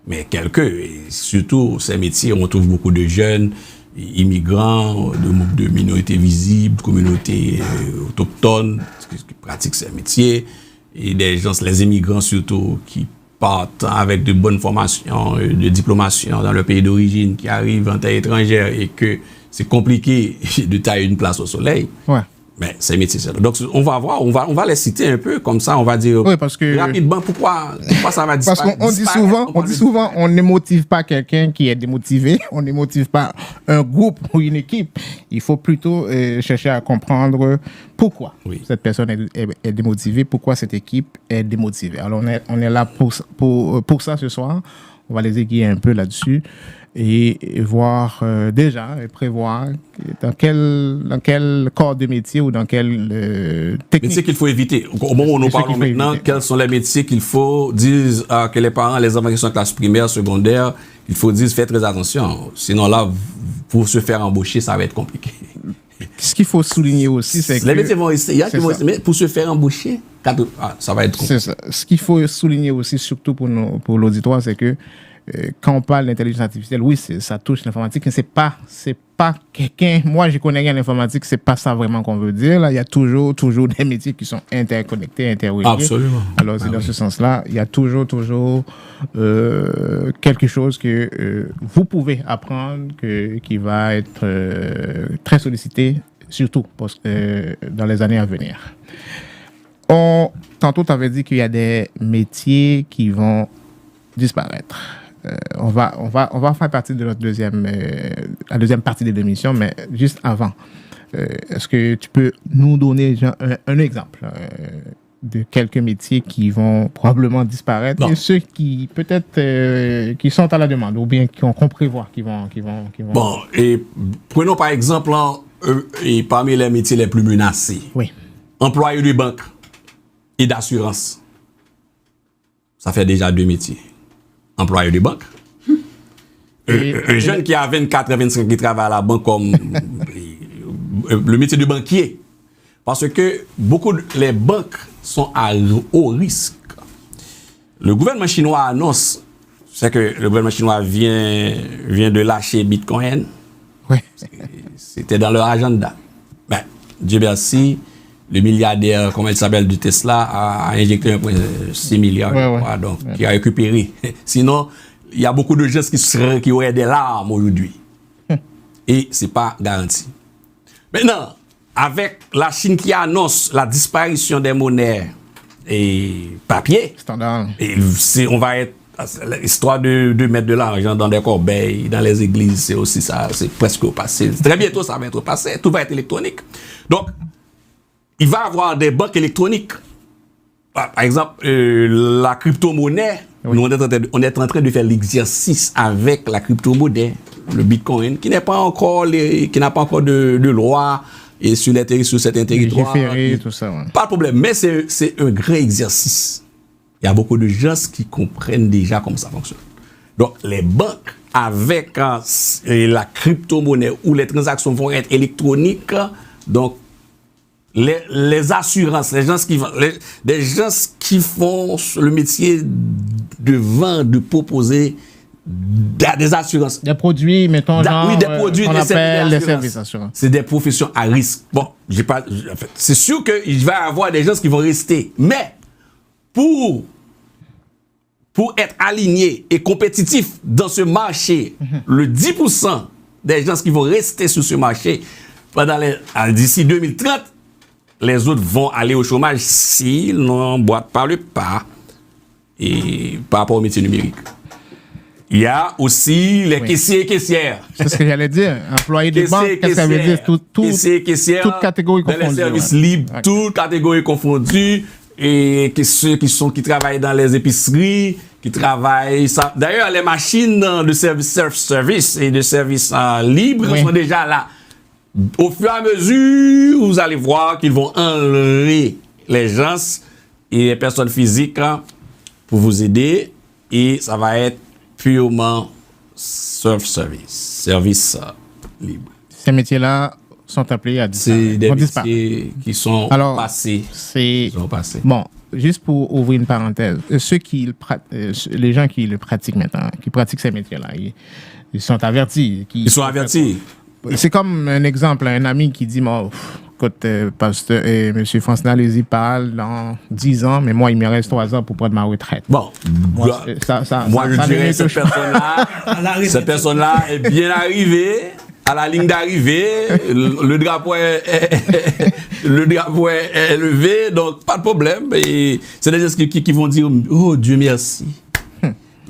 mais quelques. Et surtout, ces métiers, on trouve beaucoup de jeunes immigrants, de minorités visibles, communautés autochtones qui pratiquent ces métiers, et des gens, les immigrants surtout, qui partent avec de bonnes formations, de diplomation dans leur pays d'origine, qui arrivent en terre étrangère et que c'est compliqué de tailler une place au soleil. Ouais. Mais ces métiers, c'est... Donc, on va voir, on va les citer un peu, comme ça, on va dire parce que, rapidement pourquoi ça va disparaître. Parce qu'on dit souvent, on ne motive pas quelqu'un qui est démotivé, on ne motive pas un groupe ou une équipe. Il faut plutôt chercher à comprendre pourquoi cette personne est démotivée, pourquoi cette équipe est démotivée. Alors, on est là pour ça ce soir. On va les aiguiller un peu là-dessus et voir déjà et prévoir dans quel corps de métier ou dans quel technique. Métier qu'il faut éviter. Au moment où nous parlons maintenant, quels sont les métiers qu'il faut dire que les parents, les enfants qui sont en classe primaire, secondaire, il faut dire faites très attention. Sinon là, pour se faire embaucher, ça va être compliqué. Ce qu'il faut souligner aussi, c'est que... Les métiers vont rester, mais pour se faire embaucher, ça va être compliqué. C'est ça. Ce qu'il faut souligner aussi, surtout pour l'auditoire, c'est que quand on parle d'intelligence artificielle, oui, ça touche l'informatique, mais c'est pas quelqu'un... Moi, je connais rien en informatique, c'est pas ça vraiment qu'on veut dire. Là, il y a toujours des métiers qui sont interconnectés, interreliés. Absolument. Alors, c'est dans ce sens-là, il y a toujours quelque chose que vous pouvez apprendre qui va être très sollicité, surtout dans les années à venir. Tantôt, tu avais dit qu'il y a des métiers qui vont disparaître. On va faire partie de la deuxième partie de l'émission, mais juste avant, est-ce que tu peux nous donner un exemple de quelques métiers qui vont probablement disparaître et ceux qui peut-être qui sont à la demande ou bien qu'on prévoit qui vont... Bon, et prenons par exemple et parmi les métiers les plus menacés, employé de banque et d'assurance. Ça fait déjà 2 métiers. Employé de banque. Un jeune qui a 24 à 25 qui travaille à la banque comme le métier de banquier. Parce que les banques sont à haut risque. Le gouvernement chinois annonce, c'est que le gouvernement chinois vient de lâcher Bitcoin. C'était dans leur agenda. Ben, Dieu merci, le milliardaire, comment il s'appelle, du Tesla, a injecté 1,6 milliard, qui a récupéré. Sinon, il y a beaucoup de gens qui auraient des larmes aujourd'hui. Et ce n'est pas garanti. Maintenant, avec la Chine qui annonce la disparition des monnaies et papier, standard. Et on va être l'histoire de mettre de l'argent dans des corbeilles, dans les églises, c'est aussi ça, c'est presque au passé. Très bientôt, ça va être au passé, tout va être électronique. Donc, il va y avoir des banques électroniques. Par exemple, la crypto-monnaie, nous, on est en train de faire l'exercice avec la crypto-monnaie, le Bitcoin, qui n'a pas encore de loi et sur certains territoires. Tout ça, Pas de problème, mais c'est un grand exercice. Il y a beaucoup de gens qui comprennent déjà comment ça fonctionne. Donc, les banques, avec la crypto-monnaie où les transactions vont être électroniques, donc, les assurances, les gens qui font le métier de vendre, de proposer des assurances. Des produits, mettons, des produits, qu'on appelle les services assurances. C'est des professions à risque. Bon, c'est sûr qu'il va y avoir des gens qui vont rester. Mais, pour être aligné et compétitif dans ce marché, le 10% des gens qui vont rester sur ce marché d'ici 2030, les autres vont aller au chômage s'ils n'emboîtent pas le pas et par rapport au métier numérique. Il y a aussi les caissiers et caissières. C'est ce que j'allais dire. Employés de banque, qu'est-ce que ça veut dire? Caissiers et caissières. Toute catégorie confondue. Dans les services libres, toute catégorie confondue. Et ceux qui travaillent dans les épiceries, qui travaillent... D'ailleurs, les machines de service self-service et de services libres sont déjà là. Au fur et à mesure, vous allez voir qu'ils vont enlever les gens et les personnes physiques pour vous aider. Et ça va être purement self-service, service libre. Ces métiers-là sont appelés à disparaître. C'est des métiers qui sont passés. Bon, juste pour ouvrir une parenthèse, les gens qui le pratiquent maintenant, qui pratiquent ces métiers-là, ils sont avertis. Ils sont avertis. C'est comme un exemple, un ami qui dit, moi, écoute, pasteur, M. Francenal, il parle dans 10 ans, mais moi, il me reste 3 ans pour prendre ma retraite. Bon, moi, je dirais que cette personne-là est bien arrivée à la ligne d'arrivée, le drapeau est levé, donc pas de problème. Et c'est des gens qui vont dire, oh Dieu merci.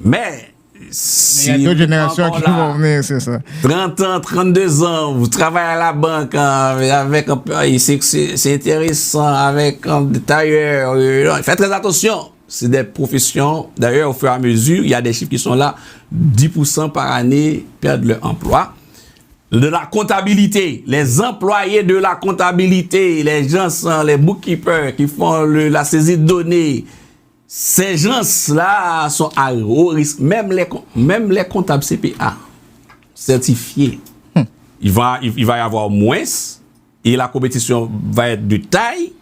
Mais il y a d'autres générations qui vont venir, c'est ça. 30 ans, 32 ans, vous travaillez à la banque avec c'est intéressant, avec un détailleur. Faites très attention. C'est des professions. D'ailleurs, au fur et à mesure, il y a des chiffres qui sont là. 10% par année perdent leur emploi. De la comptabilité, les employés de la comptabilité, les gens, les bookkeepers qui font la saisie de données, ces gens-là sont à haut risque. Même les comptables CPA certifiés, il va y avoir moins et la compétition va être de taille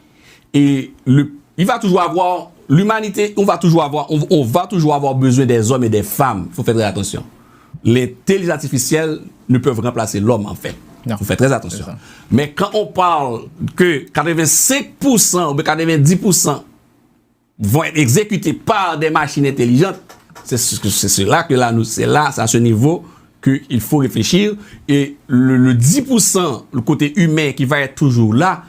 et il va toujours avoir l'humanité, on va toujours avoir besoin des hommes et des femmes. Il faut faire très attention. L'intelligence artificielle ne peuvent remplacer l'homme en fait. Il faut faire très attention. Mais quand on parle que 85% ou 90% vont être exécutés par des machines intelligentes, c'est là que c'est à ce niveau qu'il faut réfléchir. Et le 10%, le côté humain qui va être toujours là,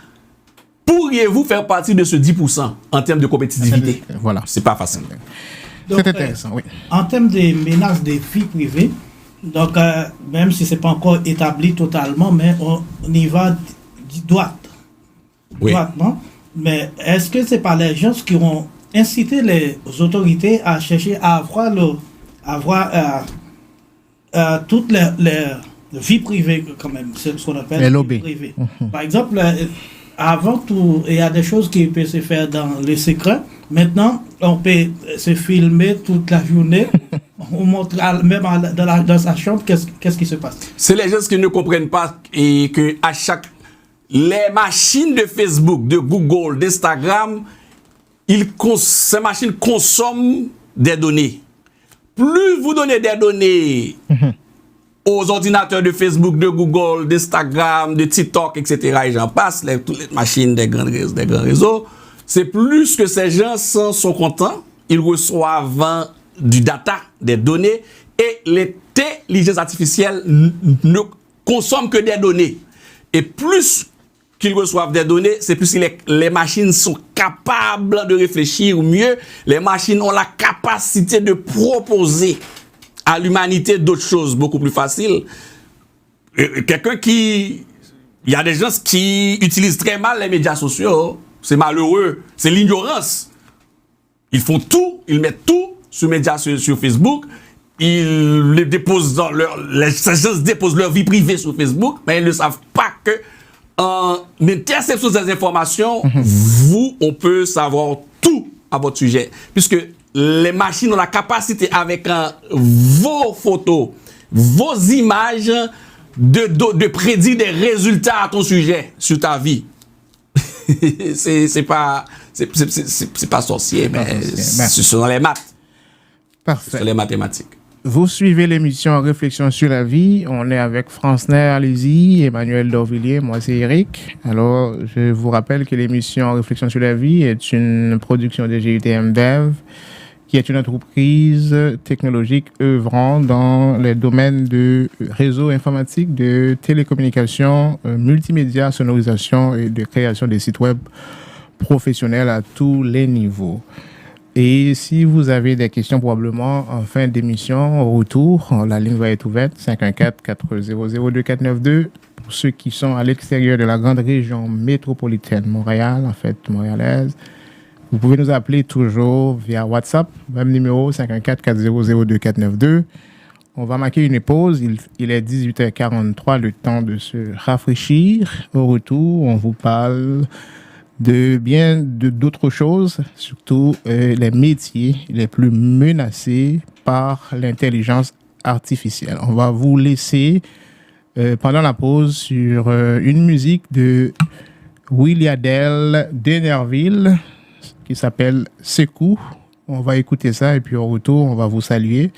pourriez-vous faire partie de ce 10% en termes de compétitivité? Voilà. C'est pas facile. C'est intéressant, oui. En termes de menaces des vies privées, donc même si ce n'est pas encore établi totalement, mais on y va droitement. Mais est-ce que ce n'est pas les gens qui ont incité les autorités à chercher à avoir toutes les vies privées, quand même, c'est ce qu'on appelle les lobbies privées. Par exemple, avant tout, il y a des choses qui peuvent se faire dans le secret. Maintenant, on peut se filmer toute la journée. On montre même dans sa chambre qu'est-ce qui se passe. C'est les gens qui ne comprennent pas et que les machines de Facebook, de Google, d'Instagram, ces machines consomment des données. Plus vous donnez des données aux ordinateurs de Facebook, de Google, d'Instagram, de TikTok, etc., et j'en passe, toutes les machines des grands réseaux, c'est plus que ces gens sont contents, ils reçoivent du data, des données, et l'intelligence artificielle ne consomme que des données. Et plus qu'ils reçoivent des données, c'est plus que les machines sont capables de réfléchir mieux, les machines ont la capacité de proposer à l'humanité d'autres choses beaucoup plus faciles. Il y a des gens qui utilisent très mal les médias sociaux. C'est malheureux. C'est l'ignorance. Ils font tout, ils mettent tout sur les médias sur Facebook. Ils les déposent les gens déposent leur vie privée sur Facebook, mais ils ne savent pas que en interception des informations, on peut savoir tout à votre sujet. Puisque les machines ont la capacité, avec vos photos, vos images, de prédire des résultats à ton sujet, sur ta vie. c'est pas sorcier, mais ce sont les maths. Parfait. C'est les mathématiques. Vous suivez l'émission Réflexion sur la vie. On est avec Francenal Alési, Emmanuel Dorvilliers, moi c'est Eric. Alors, je vous rappelle que l'émission Réflexion sur la vie est une production de GUTM Dev, qui est une entreprise technologique œuvrant dans les domaines de réseau informatique, de télécommunications, multimédia, sonorisation et de création des sites web professionnels à tous les niveaux. Et si vous avez des questions probablement en fin d'émission, au retour, la ligne va être ouverte, 514-400-2492. Pour ceux qui sont à l'extérieur de la grande région métropolitaine Montréal, en fait montréalaise, vous pouvez nous appeler toujours via WhatsApp, même numéro 514-400-2492. On va marquer une pause, il est 18h43, le temps de se rafraîchir. Au retour, on vous parle d'autres choses, surtout les métiers les plus menacés par l'intelligence artificielle. On va vous laisser pendant la pause sur une musique de Williadelle d'Enerville qui s'appelle Sekou. On va écouter ça et puis au retour, on va vous saluer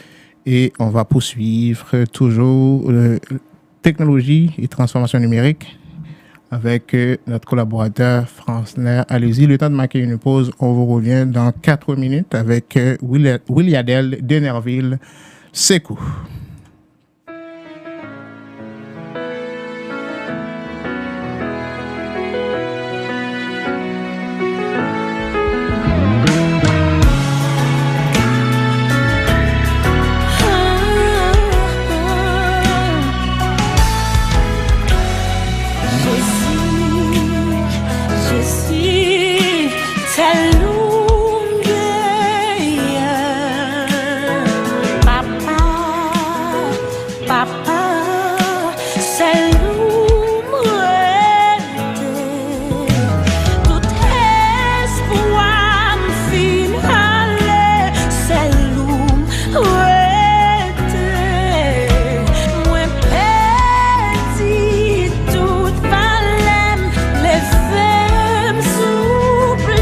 et on va poursuivre toujours technologie et transformation numérique avec notre collaborateur Francner. Allez-y, le temps de marquer une pause. On vous revient dans 4 minutes avec Williadelle d'Enerville, Sekou. Les femmes souple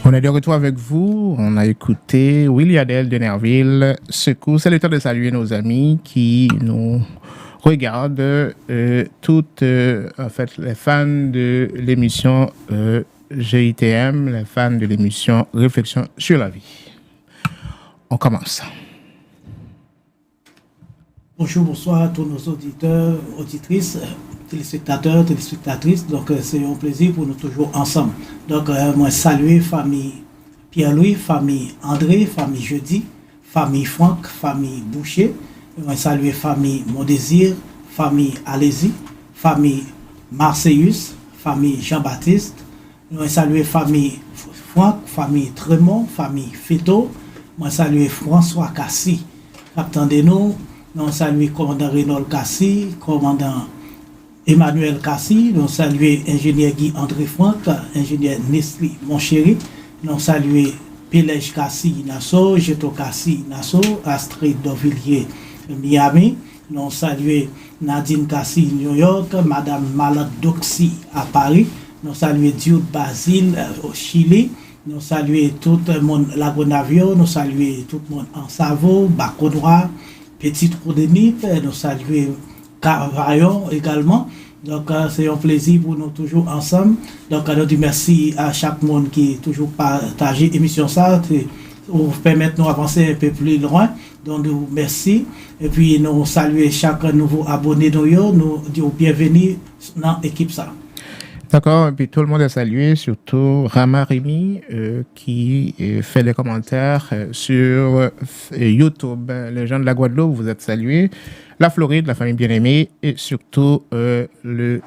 On est de retour avec vous. On a écouté Willy Adel de Nerville. Secours. C'est le temps de saluer nos amis qui nous regardent, toutes, en fait, les fans de l'émission GITM, les fans de l'émission Réflexion sur la vie. On commence. Bonjour, bonsoir à tous nos auditeurs, auditrices, téléspectateurs, téléspectatrices. Donc, c'est un plaisir pour nous toujours ensemble. Donc, moi, saluer famille Pierre-Louis, famille André, famille Jeudi, famille Franck, famille Boucher. Moi, saluer famille Mondésir, famille Alési, famille Marseillus, famille Jean-Baptiste. Moi, saluer famille Franck, famille Tremont, famille Féto. Moi, saluer François Cassi, capitaine de nous. Nous saluons commandant Reynold Cassi, commandant Emmanuel Cassi, nous saluons ingénieur Guy André Franck, ingénieur Nestlé Monchéri, nous saluons Pélège Cassi Nassau, Jeto Cassi Nassau, Astrid Dovillier Miami, nous saluons Nadine Cassi New York, Madame Malade Doxy à Paris, nous saluons Dieu Basile au Chili, nous saluons tout le monde Lagonavio, nous saluons tout le monde en Savo, Baconois, Petite Rodenite, nous saluons Cavaillon également. Donc, c'est un plaisir pour nous toujours ensemble. Donc, nous disons merci à chaque monde qui est toujours partagé l'émission ça, pour permettre de nous avancer un peu plus loin. Donc, nous merci. Et puis, nous saluons chaque nouveau abonné nous disons bienvenue dans l'équipe ça. D'accord, et puis tout le monde est salué, surtout Rama Rémi qui fait des commentaires sur YouTube. Les gens de la Guadeloupe, vous êtes salués. La Floride, la famille bien-aimée, et surtout le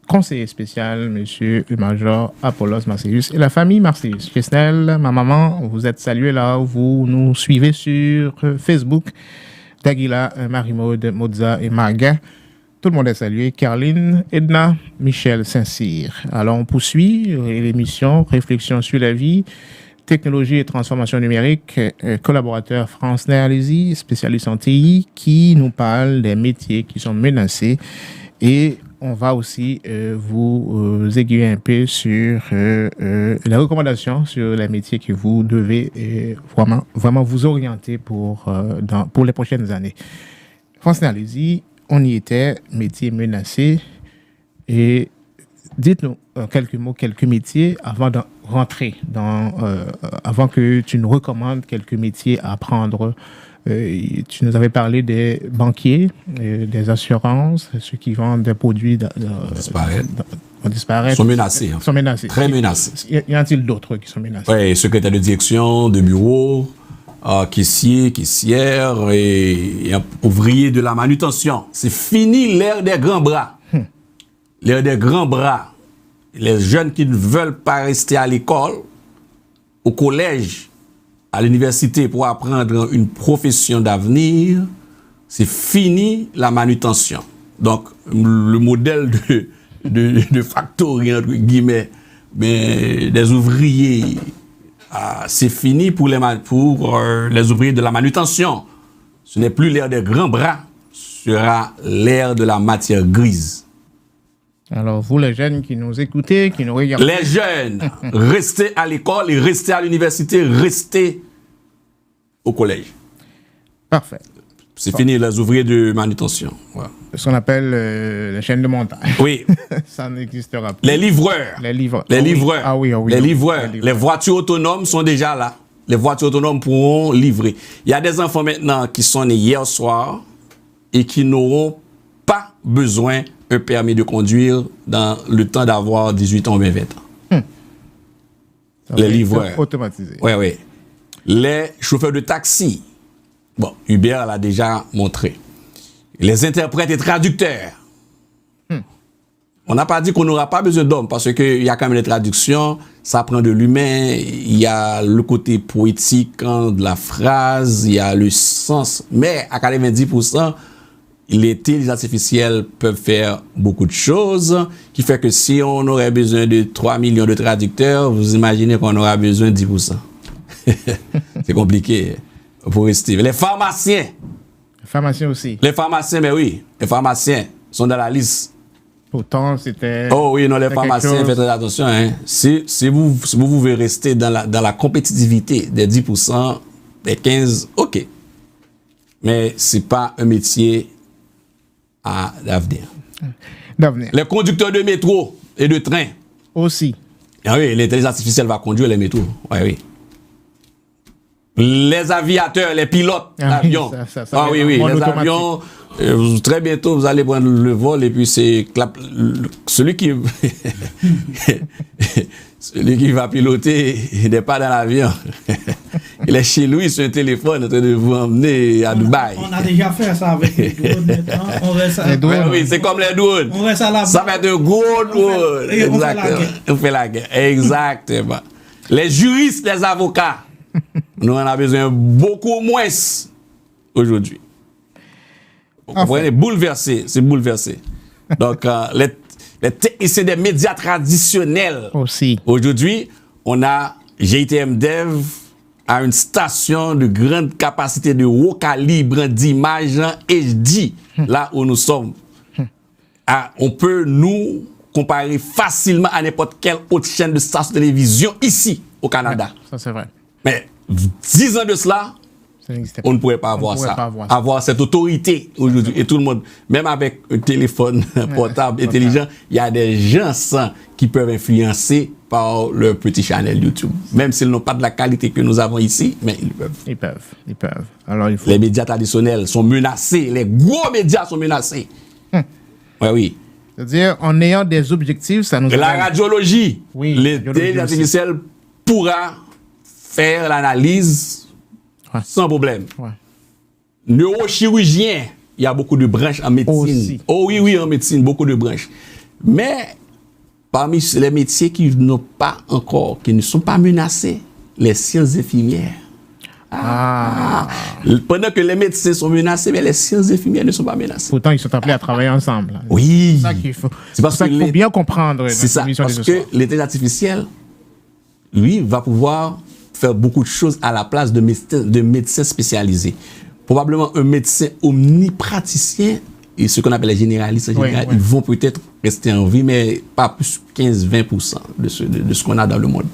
conseiller spécial, monsieur le major Apollos Marseillus, et la famille Marseillus. Chesnel, ma maman, vous êtes salués là, vous nous suivez sur Facebook. Daguila, Marie-Maude, Moza et Marga. Tout le monde est salué. Caroline, Edna, Michel, Saint-Cyr. Alors, on poursuit l'émission Réflexion sur la vie, technologie et transformation numérique, collaborateur France Néalésie, spécialiste en TI, qui nous parle des métiers qui sont menacés. Et on va aussi vous aiguiller un peu sur les recommandations sur les métiers que vous devez vraiment vous orienter pour les prochaines années. France Néalésie, on y était, métier menacé. Et dites-nous en quelques mots, quelques métiers avant de rentrer avant que tu nous recommandes quelques métiers à apprendre. Tu nous avais parlé des banquiers, des assurances, ceux qui vendent des produits disparaître. Sont menacés. Hein. Sont menacés. Très menacés. Y a-t-il d'autres qui sont menacés? Oui, secrétaire de direction, de bureau, caissier, caissière et ouvrier de la manutention. C'est fini l'ère des grands bras. L'ère des grands bras. Les jeunes qui ne veulent pas rester à l'école, au collège, à l'université pour apprendre une profession d'avenir, c'est fini la manutention. Donc, le modèle de factory, entre guillemets, mais des ouvriers, c'est fini pour les ouvriers de la manutention. Ce n'est plus l'ère des grands bras, ce sera l'ère de la matière grise. Alors, vous, les jeunes qui nous écoutez, qui nous regardez... Les jeunes, restez à l'école et restez à l'université, restez au collège. Parfait. C'est fini les ouvriers de manutention. Voilà. Ce qu'on appelle les chaînes de montage. Oui. Ça n'existera plus. Les livreurs. Les livreurs. Les livreurs. Ah oui, ah oui. Les livreurs. Les voitures autonomes sont déjà là. Les voitures autonomes pourront livrer. Il y a des enfants maintenant qui sont nés hier soir et qui n'auront pas besoin un permis de conduire dans le temps d'avoir 18 ans ou 20 ans. Les livreurs. Automatisés. Oui, oui. Les chauffeurs de taxi. Bon, Uber l'a déjà montré. les interprètes et traducteurs. On n'a pas dit qu'on n'aura pas besoin d'hommes parce qu'il y a quand même les traductions, ça prend de l'humain, il y a le côté poétique de la phrase, il y a le sens, mais à 90%, les intelligences artificielles peuvent faire beaucoup de choses, qui fait que si on aurait besoin de 3 millions de traducteurs, vous imaginez qu'on aura besoin de 10%. C'est compliqué pour rester. Les pharmaciens. Les pharmaciens aussi. Les pharmaciens, mais oui, les pharmaciens sont dans la liste. Pourtant, c'était... Oh oui, non, les pharmaciens, faites très attention. Hein. Si vous voulez rester dans la compétitivité des 10%, des 15%, ok. Mais ce n'est pas un métier à l'avenir. D'avenir. Les conducteurs de métro et de train. Aussi. Ah oui, l'intelligence artificielle va conduire les métros. Oui, oui. Les aviateurs, les pilotes d'avions. Ah oui, oui, les avions... très bientôt, vous allez prendre le vol et puis c'est celui qui va piloter, il n'est pas dans l'avion. Il est chez lui sur un téléphone en train de vous emmener à Dubaï. On a déjà fait ça avec les drones maintenant. On reste à... Oui, c'est comme les drones. On reste à la... Ça va être un gros drone. Exactement. On fait la guerre. Exactement. Les juristes, les avocats, nous en avons besoin beaucoup moins aujourd'hui. Vous comprenez, bouleversé, c'est bouleversé. Donc, les techniciens des médias traditionnels. Aussi. Aujourd'hui, on a GITM Dev à une station de grande capacité de haut calibre d'image HD, là où nous sommes. On peut nous comparer facilement à n'importe quelle autre chaîne de station de télévision ici, au Canada. Ça, c'est vrai. Mais 10 ans de cela, on ne pourrait pas avoir ça. Avoir cette autorité aujourd'hui. Et tout le monde, même avec un téléphone portable intelligent, il y a des gens qui peuvent influencer par leur petit channel YouTube. Même s'ils n'ont pas de la qualité que nous avons ici, mais ils peuvent. Ils peuvent. Alors, il faut... Les médias traditionnels sont menacés. Les gros médias sont menacés. Oui. C'est-à-dire, en ayant des objectifs, ça nous... La radiologie, oui, l'intelligence artificielle pourra faire l'analyse sans problème. Ouais. Neurochirurgien, il y a beaucoup de branches en médecine. Aussi. Oh oui, en médecine, beaucoup de branches. Mais parmi les métiers qui ne sont pas menacés, les sciences infirmières. Pendant que les médecins sont menacés, mais les sciences infirmières ne sont pas menacées. Pourtant, ils sont appelés à travailler ensemble. Oui. C'est ça qu'il faut. C'est parce qu'il faut bien comprendre. C'est ça, parce que l'intelligence artificielle, lui, va pouvoir faire beaucoup de choses à la place de médecins spécialisés. Probablement un médecin omnipraticien et ce qu'on appelle les généralistes en général, ils vont peut-être rester en vie, mais pas plus de 15-20% de ce qu'on a dans le monde.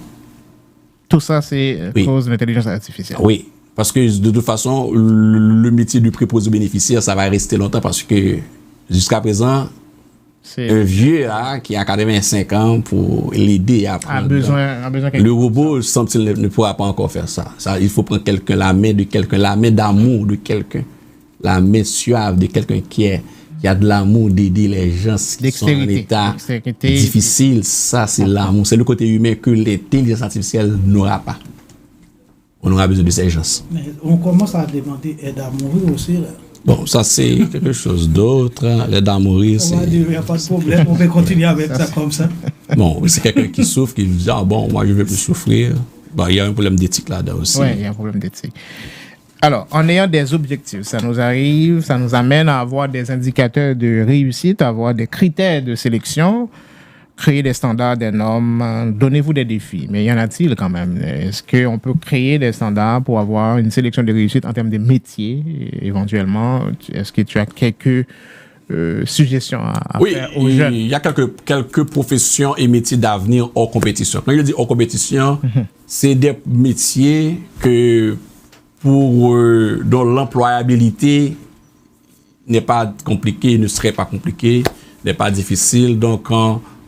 Tout ça, c'est cause de l'intelligence artificielle. Oui, parce que de toute façon, le métier du préposé aux bénéficiaires, ça va rester longtemps parce que jusqu'à présent, un vieux là, qui a 85 ans pour l'aider à prendre. Le robot, semble-t-il, ne pourra pas encore faire ça. Il faut prendre quelqu'un, la main de quelqu'un, la main d'amour de quelqu'un, la main suave de quelqu'un qui a de l'amour d'aider les gens qui sont en état difficile. Ça, c'est l'amour. C'est le côté humain que l'intelligence artificielle n'aura pas. On aura besoin de ces gens. Mais on commence à demander aide à mourir aussi, là. Bon, ça c'est quelque chose d'autre. L'aide à mourir, c'est... On va dire, il n'y a pas de problème, on peut continuer avec ça comme ça. Bon, c'est quelqu'un qui souffre, qui dit, moi je ne veux plus souffrir. Bon, il y a un problème d'éthique là-dedans aussi. Oui, il y a un problème d'éthique. Alors, en ayant des objectifs, ça nous amène à avoir des indicateurs de réussite, à avoir des critères de sélection, créer des standards, des normes, donnez-vous des défis. Mais y en a-t-il quand même? Est-ce qu'on peut créer des standards pour avoir une sélection de réussite en termes de métiers, éventuellement? Est-ce que tu as quelques suggestions à faire aux jeunes? Il y a quelques professions et métiers d'avenir hors compétition. Quand je dis hors compétition, c'est des métiers dont l'employabilité n'est pas compliquée, ne serait pas compliquée, n'est pas difficile. Donc,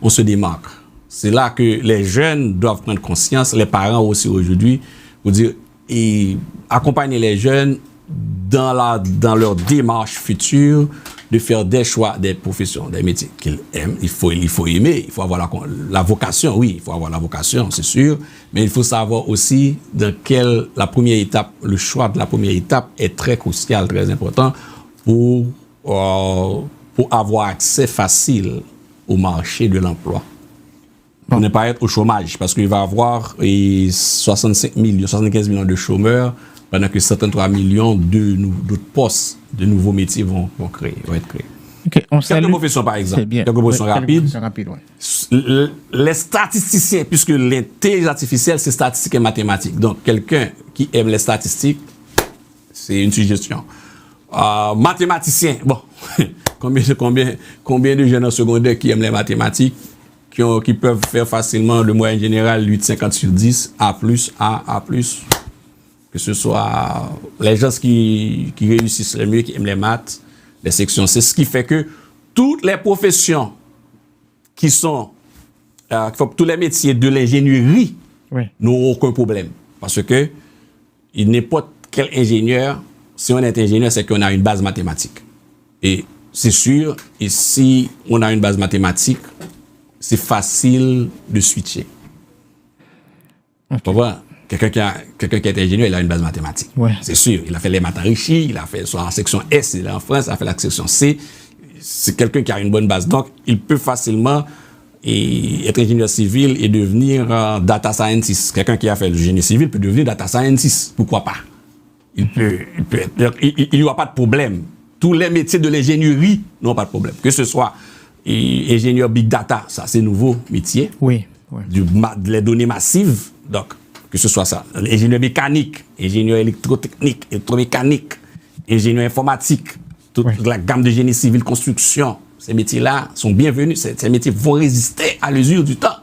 on se démarque. C'est là que les jeunes doivent prendre conscience, les parents aussi aujourd'hui, pour dire, et accompagner les jeunes dans leur démarche future, de faire des choix, des professions, des métiers qu'ils aiment. Il faut aimer, il faut avoir la vocation, oui, il faut avoir la vocation, c'est sûr, mais il faut savoir aussi la première étape, le choix de la première étape est très crucial, très important pour pour avoir accès facile au marché de l'emploi. Pour ne pas être au chômage, parce qu'il va y avoir 75 millions de chômeurs, pendant que 53 millions d'autres postes, de nouveaux métiers vont être créés. Okay, quelques professions, par exemple. Quelques professions rapides. Ouais. Les statisticiens, puisque l'intelligence artificielle, c'est statistique et mathématique. Donc, quelqu'un qui aime les statistiques, c'est une suggestion. Mathématiciens, bon, combien de jeunes en secondaire qui aiment les mathématiques, qui peuvent faire facilement le moyen général 8,50 sur 10, A+, que ce soit les gens qui réussissent le mieux, qui aiment les maths, les sections. C'est ce qui fait que toutes les professions qui sont, tous les métiers de l'ingénierie n'auront aucun problème. Parce que n'importe quel ingénieur, si on est ingénieur, c'est qu'on a une base mathématique. Et c'est sûr, et si on a une base mathématique, c'est facile de switcher. Okay. Quelqu'un qui est ingénieur, il a une base mathématique. Ouais. C'est sûr. Il a fait les maths enrichis, il a fait soit en section S, il est en France, il a fait la section C. C'est quelqu'un qui a une bonne base. Donc, il peut facilement être ingénieur civil et devenir data scientist. Quelqu'un qui a fait le génie civil peut devenir data scientist. Pourquoi pas? Il n'y aura pas de problème. Tous les métiers de l'ingénierie n'ont pas de problème. Que ce soit ingénieur big data, ça c'est nouveau métier. Oui. Les données massives, donc que ce soit ça. Ingénieur mécanique, ingénieur électrotechnique, électromécanique, ingénieur informatique, toute la gamme de génie civil, construction, ces métiers-là sont bienvenus. Ces métiers vont résister à l'usure du temps.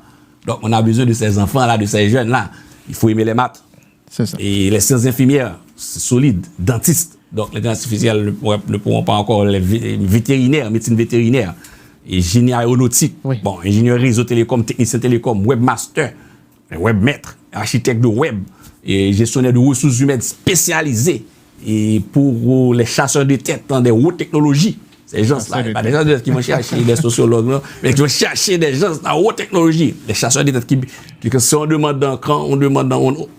Donc on a besoin de ces enfants-là, de ces jeunes-là. Il faut aimer les maths. C'est ça. Et les sciences infirmières, c'est solide. Dentistes, donc les dentistes artificiels ne pourront pas encore, les vétérinaires, médecine vétérinaire, et génie aéronautique, bon, ingénieur réseau télécom, technicien télécom, webmaster, webmaître, architecte de web, et gestionnaire de ressources humaines spécialisés, et pour les chasseurs de tête dans des hautes technologies. Ces gens-là, pas des gens qui vont chercher des sociologues, là, mais qui vont chercher des gens dans la haute technologie. Les chasseurs de tête qui si on demande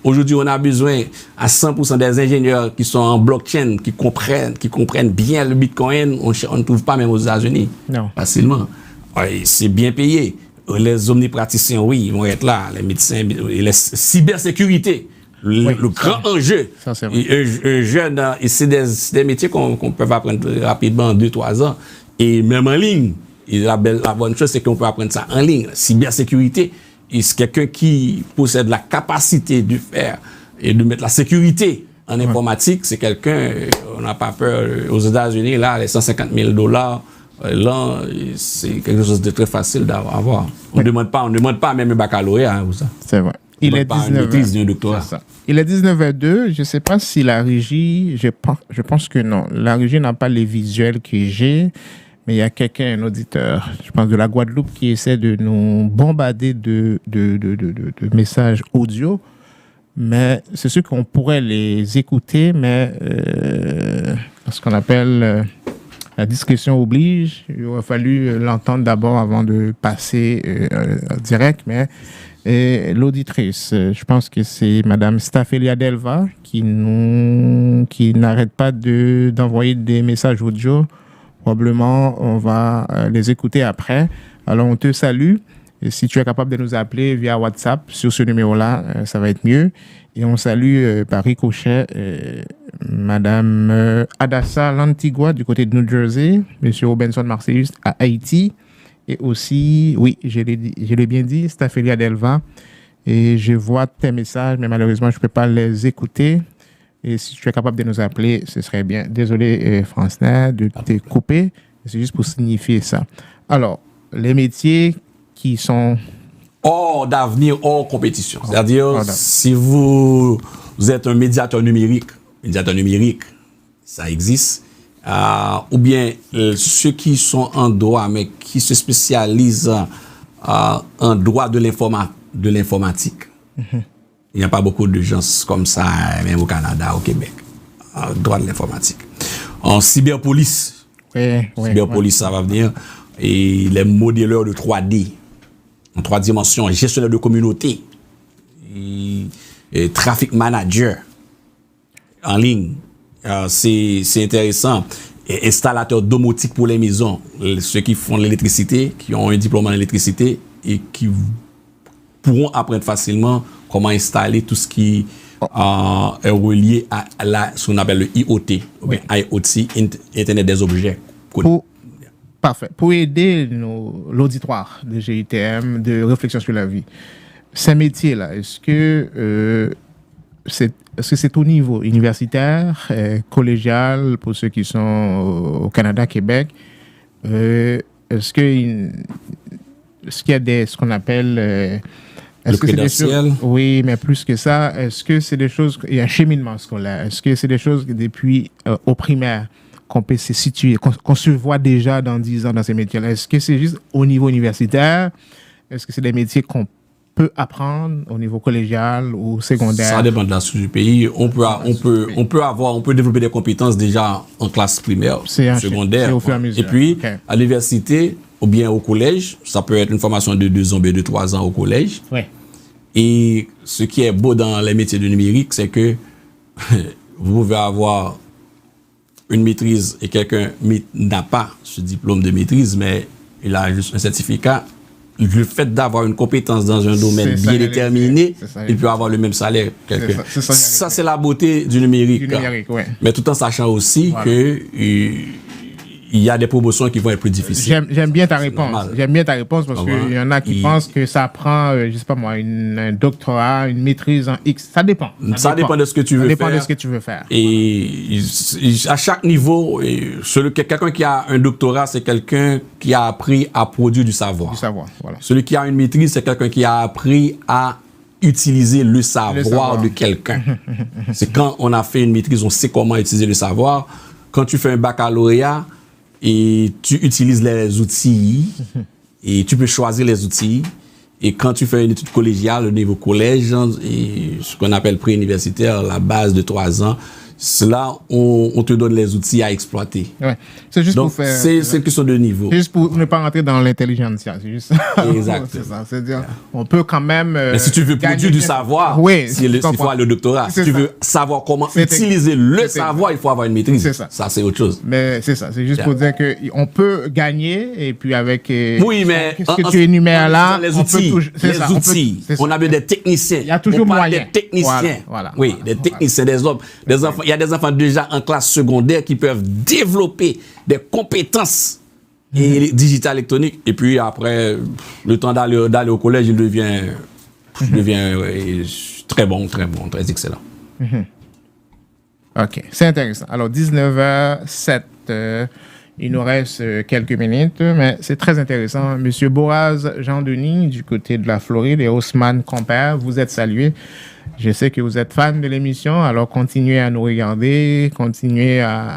aujourd'hui, on a besoin à 100% des ingénieurs qui sont en blockchain, qui comprennent bien le Bitcoin, on ne trouve pas même aux États-Unis. Non. Facilement. Ouais, c'est bien payé. Les omnipraticiens, oui, ils vont être là. Les médecins, les cybersécurité. Le grand enjeu. Ça, c'est vrai. Un jeune, et c'est des métiers qu'on peut apprendre rapidement en 2-3 ans. Et même en ligne. Et la bonne chose, c'est qu'on peut apprendre ça en ligne. Cybersécurité, c'est quelqu'un qui possède la capacité de faire et de mettre la sécurité en informatique. C'est quelqu'un, on n'a pas peur. Aux États-Unis, là, les $150,000, là, c'est quelque chose de très facile d'avoir. On ne demande pas même un baccalauréat ou ça. C'est vrai. Il est 19h02. Il est 19h02. Je ne sais pas si la régie, je pense que non. La régie n'a pas les visuels que j'ai, mais il y a quelqu'un, un auditeur, je pense de la Guadeloupe, qui essaie de nous bombarder de messages audio. Mais c'est sûr qu'on pourrait les écouter, mais ce qu'on appelle la discrétion oblige. Il aurait fallu l'entendre d'abord avant de passer en direct, mais l'auditrice, je pense que c'est Madame Staphelia Delva qui n'arrête pas d'envoyer des messages audio. Probablement, on va les écouter après. Alors, on te salue. Et si tu es capable de nous appeler via WhatsApp sur ce numéro-là, ça va être mieux. Et on salue par ricochet Madame Adassa Lantigua du côté de New Jersey, Monsieur Robinson Marcellus à Haïti. Et aussi, oui, je l'ai bien dit, Staphelia Delva. Et je vois tes messages, mais malheureusement, je ne peux pas les écouter. Et si tu es capable de nous appeler, ce serait bien. Désolé, Francina, de te couper. C'est juste pour signifier ça. Alors, les métiers qui sont hors d'avenir, hors compétition. C'est-à-dire, si vous êtes un médiateur numérique, ça existe. Ou bien ceux qui sont en droit, mais qui se spécialisent en droit de l'informatique. Mm-hmm. Il n'y a pas beaucoup de gens comme ça, même au Canada, au Québec, en droit de l'informatique. En cyberpolice, ça va venir. Et les modéleurs de 3D, en 3 dimensions, gestionnaire de communauté, et traffic manager en ligne. C'est intéressant. installateurs domotiques pour les maisons, ceux qui font l'électricité, qui ont un diplôme en électricité et qui pourront apprendre facilement comment installer tout ce qui est relié à ce qu'on appelle le IoT, ou IoT, Internet des objets. Parfait. Pour aider l'auditoire de GITM, de réflexion sur la vie, ces métiers-là, est-ce que c'est au niveau universitaire, collégial, pour ceux qui sont au Canada, Québec, est-ce qu'il y a ce qu'on appelle... le prédentiel. Oui, mais plus que ça, est-ce que c'est des choses... Il y a un cheminement scolaire. Est-ce que c'est des choses que depuis au primaire qu'on peut se situer, qu'on se voit déjà dans 10 ans dans ces métiers-là? Est-ce que c'est juste au niveau universitaire? Est-ce que c'est des métiers qu'on peut apprendre au niveau collégial ou secondaire? Ça dépend de la structure du pays. On peut développer des compétences déjà en classe primaire, secondaire. C'est au fur et à mesure. Et puis, à l'université ou bien au collège, ça peut être une formation de 2 ans, de 3 ans au collège. Oui. Et ce qui est beau dans les métiers du numérique, c'est que vous pouvez avoir une maîtrise et quelqu'un n'a pas ce diplôme de maîtrise, mais il a juste un certificat. Le fait d'avoir une compétence dans un domaine bien déterminé, il peut avoir le même salaire que quelqu'un. Ça, c'est la beauté du numérique. Ouais. Mais tout en sachant aussi que il y a des promotions qui vont être plus difficiles. J'aime bien ta réponse. J'aime bien ta réponse parce qu'il y en a qui pensent que ça prend, je sais pas moi, un doctorat, une maîtrise en X. Ça dépend. Ça dépend de ce que tu veux faire. Ça dépend de ce que tu veux faire. Et à chaque niveau, quelqu'un qui a un doctorat, c'est quelqu'un qui a appris à produire du savoir. Voilà. Celui qui a une maîtrise, c'est quelqu'un qui a appris à utiliser le savoir de quelqu'un. C'est quand on a fait une maîtrise, on sait comment utiliser le savoir. Quand tu fais un baccalauréat, et tu utilises les outils et tu peux choisir les outils. Et quand tu fais une étude collégiale au niveau collège, et ce qu'on appelle pré-universitaire, la base de 3 ans, là, on te donne les outils à exploiter. Ouais. C'est juste donc, pour faire... c'est une question de niveau. C'est juste pour ne pas rentrer dans l'intelligentsia. C'est juste ça. Exact. C'est ça. C'est-à-dire, on peut quand même... mais si tu veux produire du savoir, il faut aller au doctorat. Si tu veux savoir comment utiliser le savoir, il faut avoir une maîtrise. C'est ça. Ça, c'est autre chose. Mais c'est ça. C'est juste pour dire qu'on peut gagner et puis avec... oui, mais... ce que tu énumères là, les outils. On a besoin des techniciens. Il y a toujours moyen. Des techniciens. Voilà. Oui, des techniciens, des hommes, des enfants. Il y a des enfants déjà en classe secondaire qui peuvent développer des compétences digitales électroniques. Et puis après, le temps d'aller au collège, il devient très bon, très excellent. OK, c'est intéressant. Alors, 19h07, il nous reste quelques minutes, mais c'est très intéressant. Monsieur Boaz Jean-Denis, du côté de la Floride, et Haussmann Compère, vous êtes salués. Je sais que vous êtes fan de l'émission, alors continuez à nous regarder, continuez à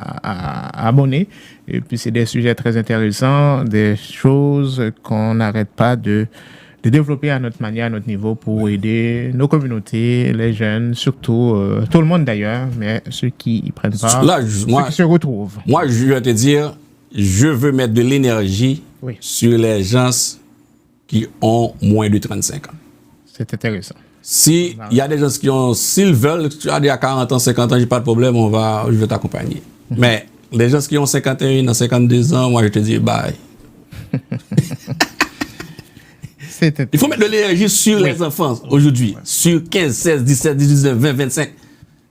abonner. Et puis, c'est des sujets très intéressants, des choses qu'on n'arrête pas de développer à notre manière, à notre niveau, pour aider nos communautés, les jeunes, surtout, tout le monde d'ailleurs, mais ceux qui y prennent part, ceux qui se retrouvent. Moi, je vais te dire, je veux mettre de l'énergie sur les gens qui ont moins de 35 ans. C'est intéressant. Si il y a des gens qui ont, s'ils veulent, tu as dit à 40 ans, 50 ans, j'ai pas de problème, je vais t'accompagner. Mais les gens qui ont 51 ans, 52 ans, moi je te dis bye. Il faut mettre de l'énergie sur les enfants aujourd'hui, sur 15, 16, 17, 18, 19, 20, 25,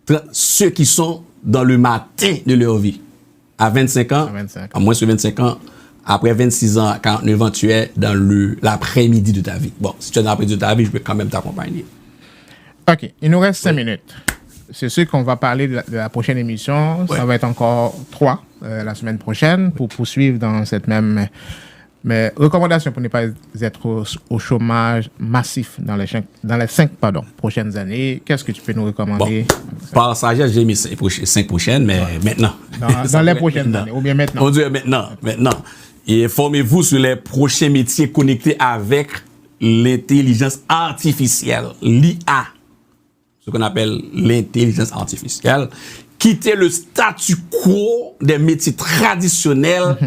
30, ceux qui sont dans le matin de leur vie. À 25 ans, à moins que 25 ans, après 26 ans, 49 ans, tu es dans l'après-midi de ta vie. Bon, si tu es dans l'après-midi de ta vie, je peux quand même t'accompagner. OK, il nous reste 5 minutes. C'est sûr qu'on va parler de la prochaine émission. Ça va être encore 3 la semaine prochaine pour poursuivre dans cette même... Mais recommandation pour ne pas être au chômage massif dans les 5 prochaines années. Qu'est-ce que tu peux nous recommander? Par sagesse, j'ai mis 5 prochaines, mais maintenant. Dans les prochaines années, ou bien maintenant? On dit maintenant. Et formez-vous sur les prochains métiers connectés avec l'intelligence artificielle, l'IA. Ce qu'on appelle l'intelligence artificielle. Quittez le statu quo des métiers traditionnels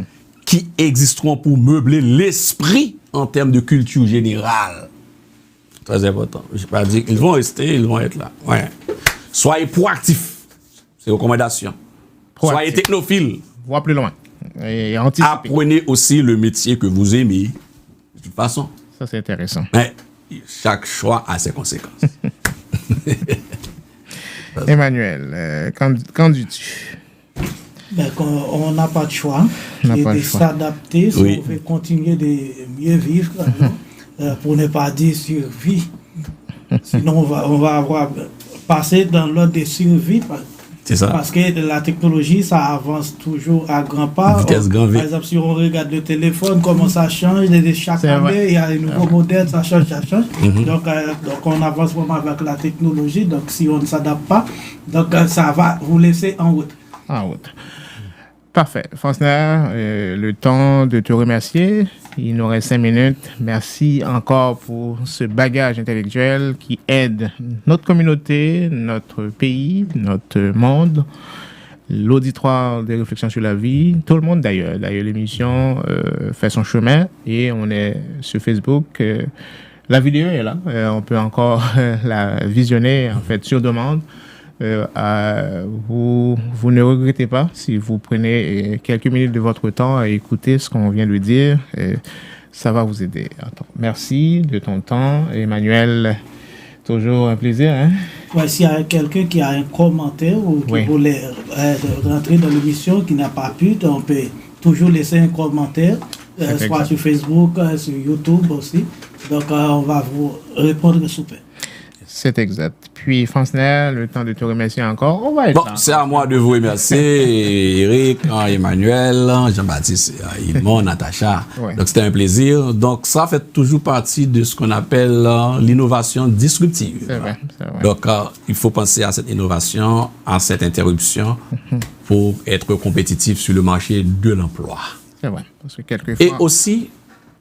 qui existeront pour meubler l'esprit en termes de culture générale. Très important. Je n'ai pas dit qu'ils vont rester, ils vont être là. Ouais. Soyez proactifs. C'est une recommandation. Soyez technophiles. voir plus loin et anticiper. Apprenez aussi le métier que vous aimez. De toute façon. Ça, c'est intéressant. Mais chaque choix a ses conséquences. Emmanuel, qu'en dis-tu? Ben, on n'a pas de choix. On n'a pas de le choix. s'adapter si Oui. on veut continuer de mieux vivre, pour ne pas dire survie. Sinon, on va avoir passé dans l'ordre de survie. C'est ça. Parce que la technologie, ça avance toujours à grands pas. Vitesse grand V. Par exemple, si on regarde le téléphone, comment ça change, chaque C'est vrai. année, il y a un nouveau modèle, ça change. Donc, on avance vraiment avec la technologie. Donc, si on ne s'adapte pas, donc ça va vous laisser en route. En route. Parfait. Francner, le temps de te remercier. Il nous reste 5 minutes. Merci encore pour ce bagage intellectuel qui aide notre communauté, notre pays, notre monde, l'auditoire des réflexions sur la vie, tout le monde d'ailleurs. D'ailleurs, l'émission fait son chemin et on est sur Facebook. La vidéo est là. On peut encore la visionner en fait sur demande. Vous ne regrettez pas si vous prenez quelques minutes de votre temps à écouter ce qu'on vient de dire. Ça va vous aider. Attends, merci de ton temps. Emmanuel, toujours un plaisir. Hein? Ouais, s'il y a quelqu'un qui a un commentaire ou qui voulait rentrer dans l'émission, qui n'a pas pu, on peut toujours laisser un commentaire, soit sur Facebook, sur YouTube aussi. Donc, on va vous répondre sous peu. C'est exact. Puis, Francner, le temps de te remercier encore. On va être là. C'est à moi de vous remercier, Eric, Emmanuel, Jean-Baptiste, Yvon, Natacha. Ouais. Donc, c'était un plaisir. Donc, ça fait toujours partie de ce qu'on appelle l'innovation disruptive. C'est vrai, c'est vrai. Donc, il faut penser à cette innovation, à cette interruption pour être compétitif sur le marché de l'emploi. C'est vrai. Parce que quelquefois... Et aussi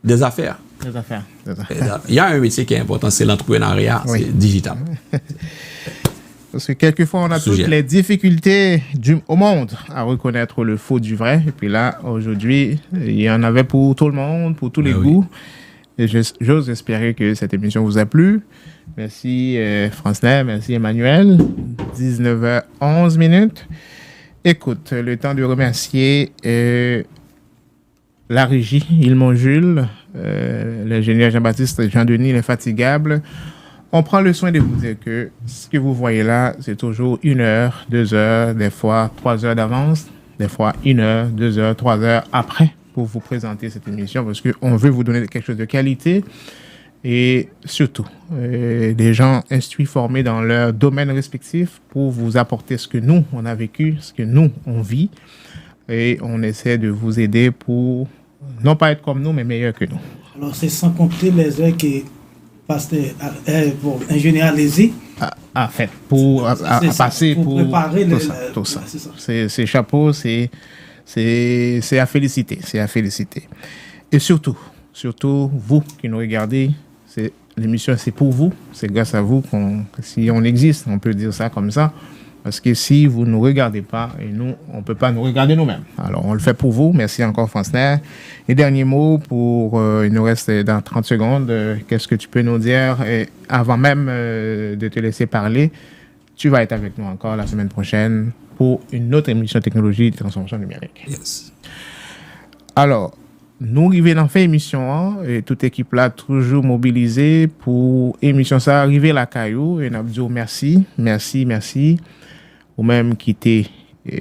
des affaires. Des affaires. Il y a un métier qui est important, c'est l'entrepreneuriat, c'est digital. Parce que quelquefois, on a toutes les difficultés au monde à reconnaître le faux du vrai. Et puis là, aujourd'hui, il y en avait pour tout le monde, pour tous les goûts. Et j'ose espérer que cette émission vous a plu. Merci Francner, merci Emmanuel. 19h11 minutes. Écoute, le temps de remercier la régie, Ilmon Jules, l'ingénieur Jean-Baptiste Jean-Denis, l'infatigable. On prend le soin de vous dire que ce que vous voyez là, c'est toujours 1 heure, 2 heures, des fois 3 heures d'avance, des fois 1 heure, 2 heures, 3 heures après pour vous présenter cette émission parce qu'on veut vous donner quelque chose de qualité et surtout des gens instruits, formés dans leur domaine respectif pour vous apporter ce que nous, on a vécu, ce que nous, on vit et on essaie de vous aider pour non pas être comme nous, mais meilleur que nous. Alors, c'est sans compter les heures qui pour ingénieur Lézy. À fait, pour passer pour préparer tout ça. C'est chapeau, c'est à féliciter, c'est à féliciter. Et surtout, vous qui nous regardez, l'émission c'est pour vous, c'est grâce à vous si on existe, on peut dire ça comme ça. Parce que si vous ne nous regardez pas, et nous, on ne peut pas nous regarder nous-mêmes. Alors, on le fait pour vous. Merci encore, Francner. Et dernier mot, il nous reste dans 30 secondes. Qu'est-ce que tu peux nous dire? Et avant même de te laisser parler, tu vas être avec nous encore la semaine prochaine pour une autre émission Technologie de transformation numérique. Yes. Alors, nous arrivons dans fin émission, et toute équipe là toujours mobilisée pour émission ça arriver la caillou et nous disons merci ou même qui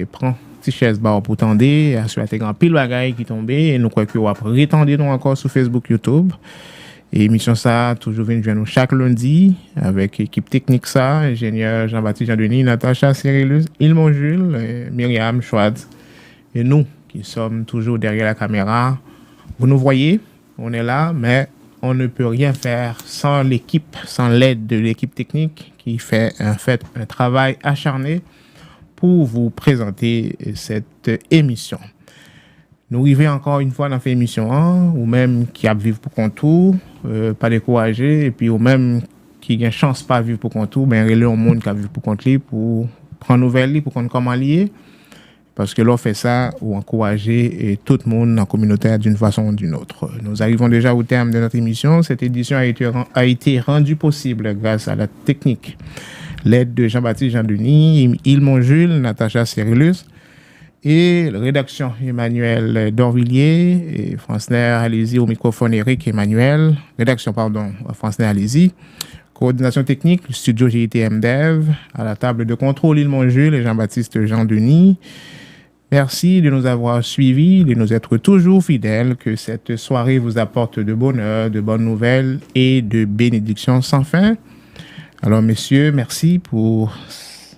prend petite chaise bar pour tendre à souhaiter grand pile bagaille qui tombé et nous croyons que après retendre nous encore sur Facebook, YouTube. Et émission ça toujours vient nous chaque lundi avec équipe technique ça, ingénieur Jean-Baptiste Jean-Denis, Natacha Cyrillus, Ilmon Jules, Myriam Schwartz et nous qui sommes toujours derrière la caméra. Vous nous voyez, on est là, mais on ne peut rien faire sans l'équipe, sans l'aide de l'équipe technique qui fait un travail acharné pour vous présenter cette émission. Nous arrivons encore une fois dans cette émission, ou même qui a vivre pour contour, pas décourager, et puis ou même qui a une chance pas vivre pour contour, ben relais au monde qui a vivre pour compte pour prendre nouvelle pour qu'on comment lier. Parce que l'on fait ça ou encourager tout le monde dans la communauté d'une façon ou d'une autre. Nous arrivons déjà au terme de notre émission. Cette édition a été rendue possible grâce à la technique, l'aide de Jean-Baptiste Jean-Denis, Ilmon Jules, Natacha Cyrillus Et la rédaction Emmanuel Dorvilliers et Francner Alési au microphone Eric Emmanuel. Rédaction, pardon, Francner Alési. Coordination technique, le studio GITM Dev. À la table de contrôle, Ilmon Jules et Jean-Baptiste Jean-Denis. Merci de nous avoir suivis, de nous être toujours fidèles, que cette soirée vous apporte de bonheur, de bonnes nouvelles et de bénédictions sans fin. Alors, messieurs, merci pour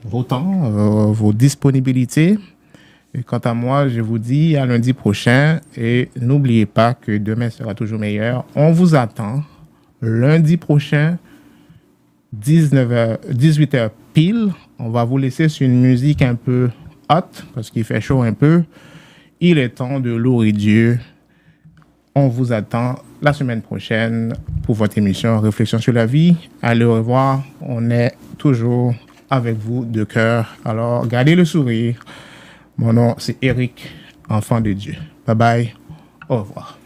vos temps, vos disponibilités. Et quant à moi, je vous dis à lundi prochain et n'oubliez pas que demain sera toujours meilleur. On vous attend lundi prochain, 18h pile. On va vous laisser sur une musique un peu hot parce qu'il fait chaud un peu. Il est temps de louer Dieu. On vous attend la semaine prochaine pour votre émission Réflexion sur la vie. Allez, au revoir. On est toujours avec vous de cœur. Alors, gardez le sourire. Mon nom, c'est Eric, enfant de Dieu. Bye bye. Au revoir.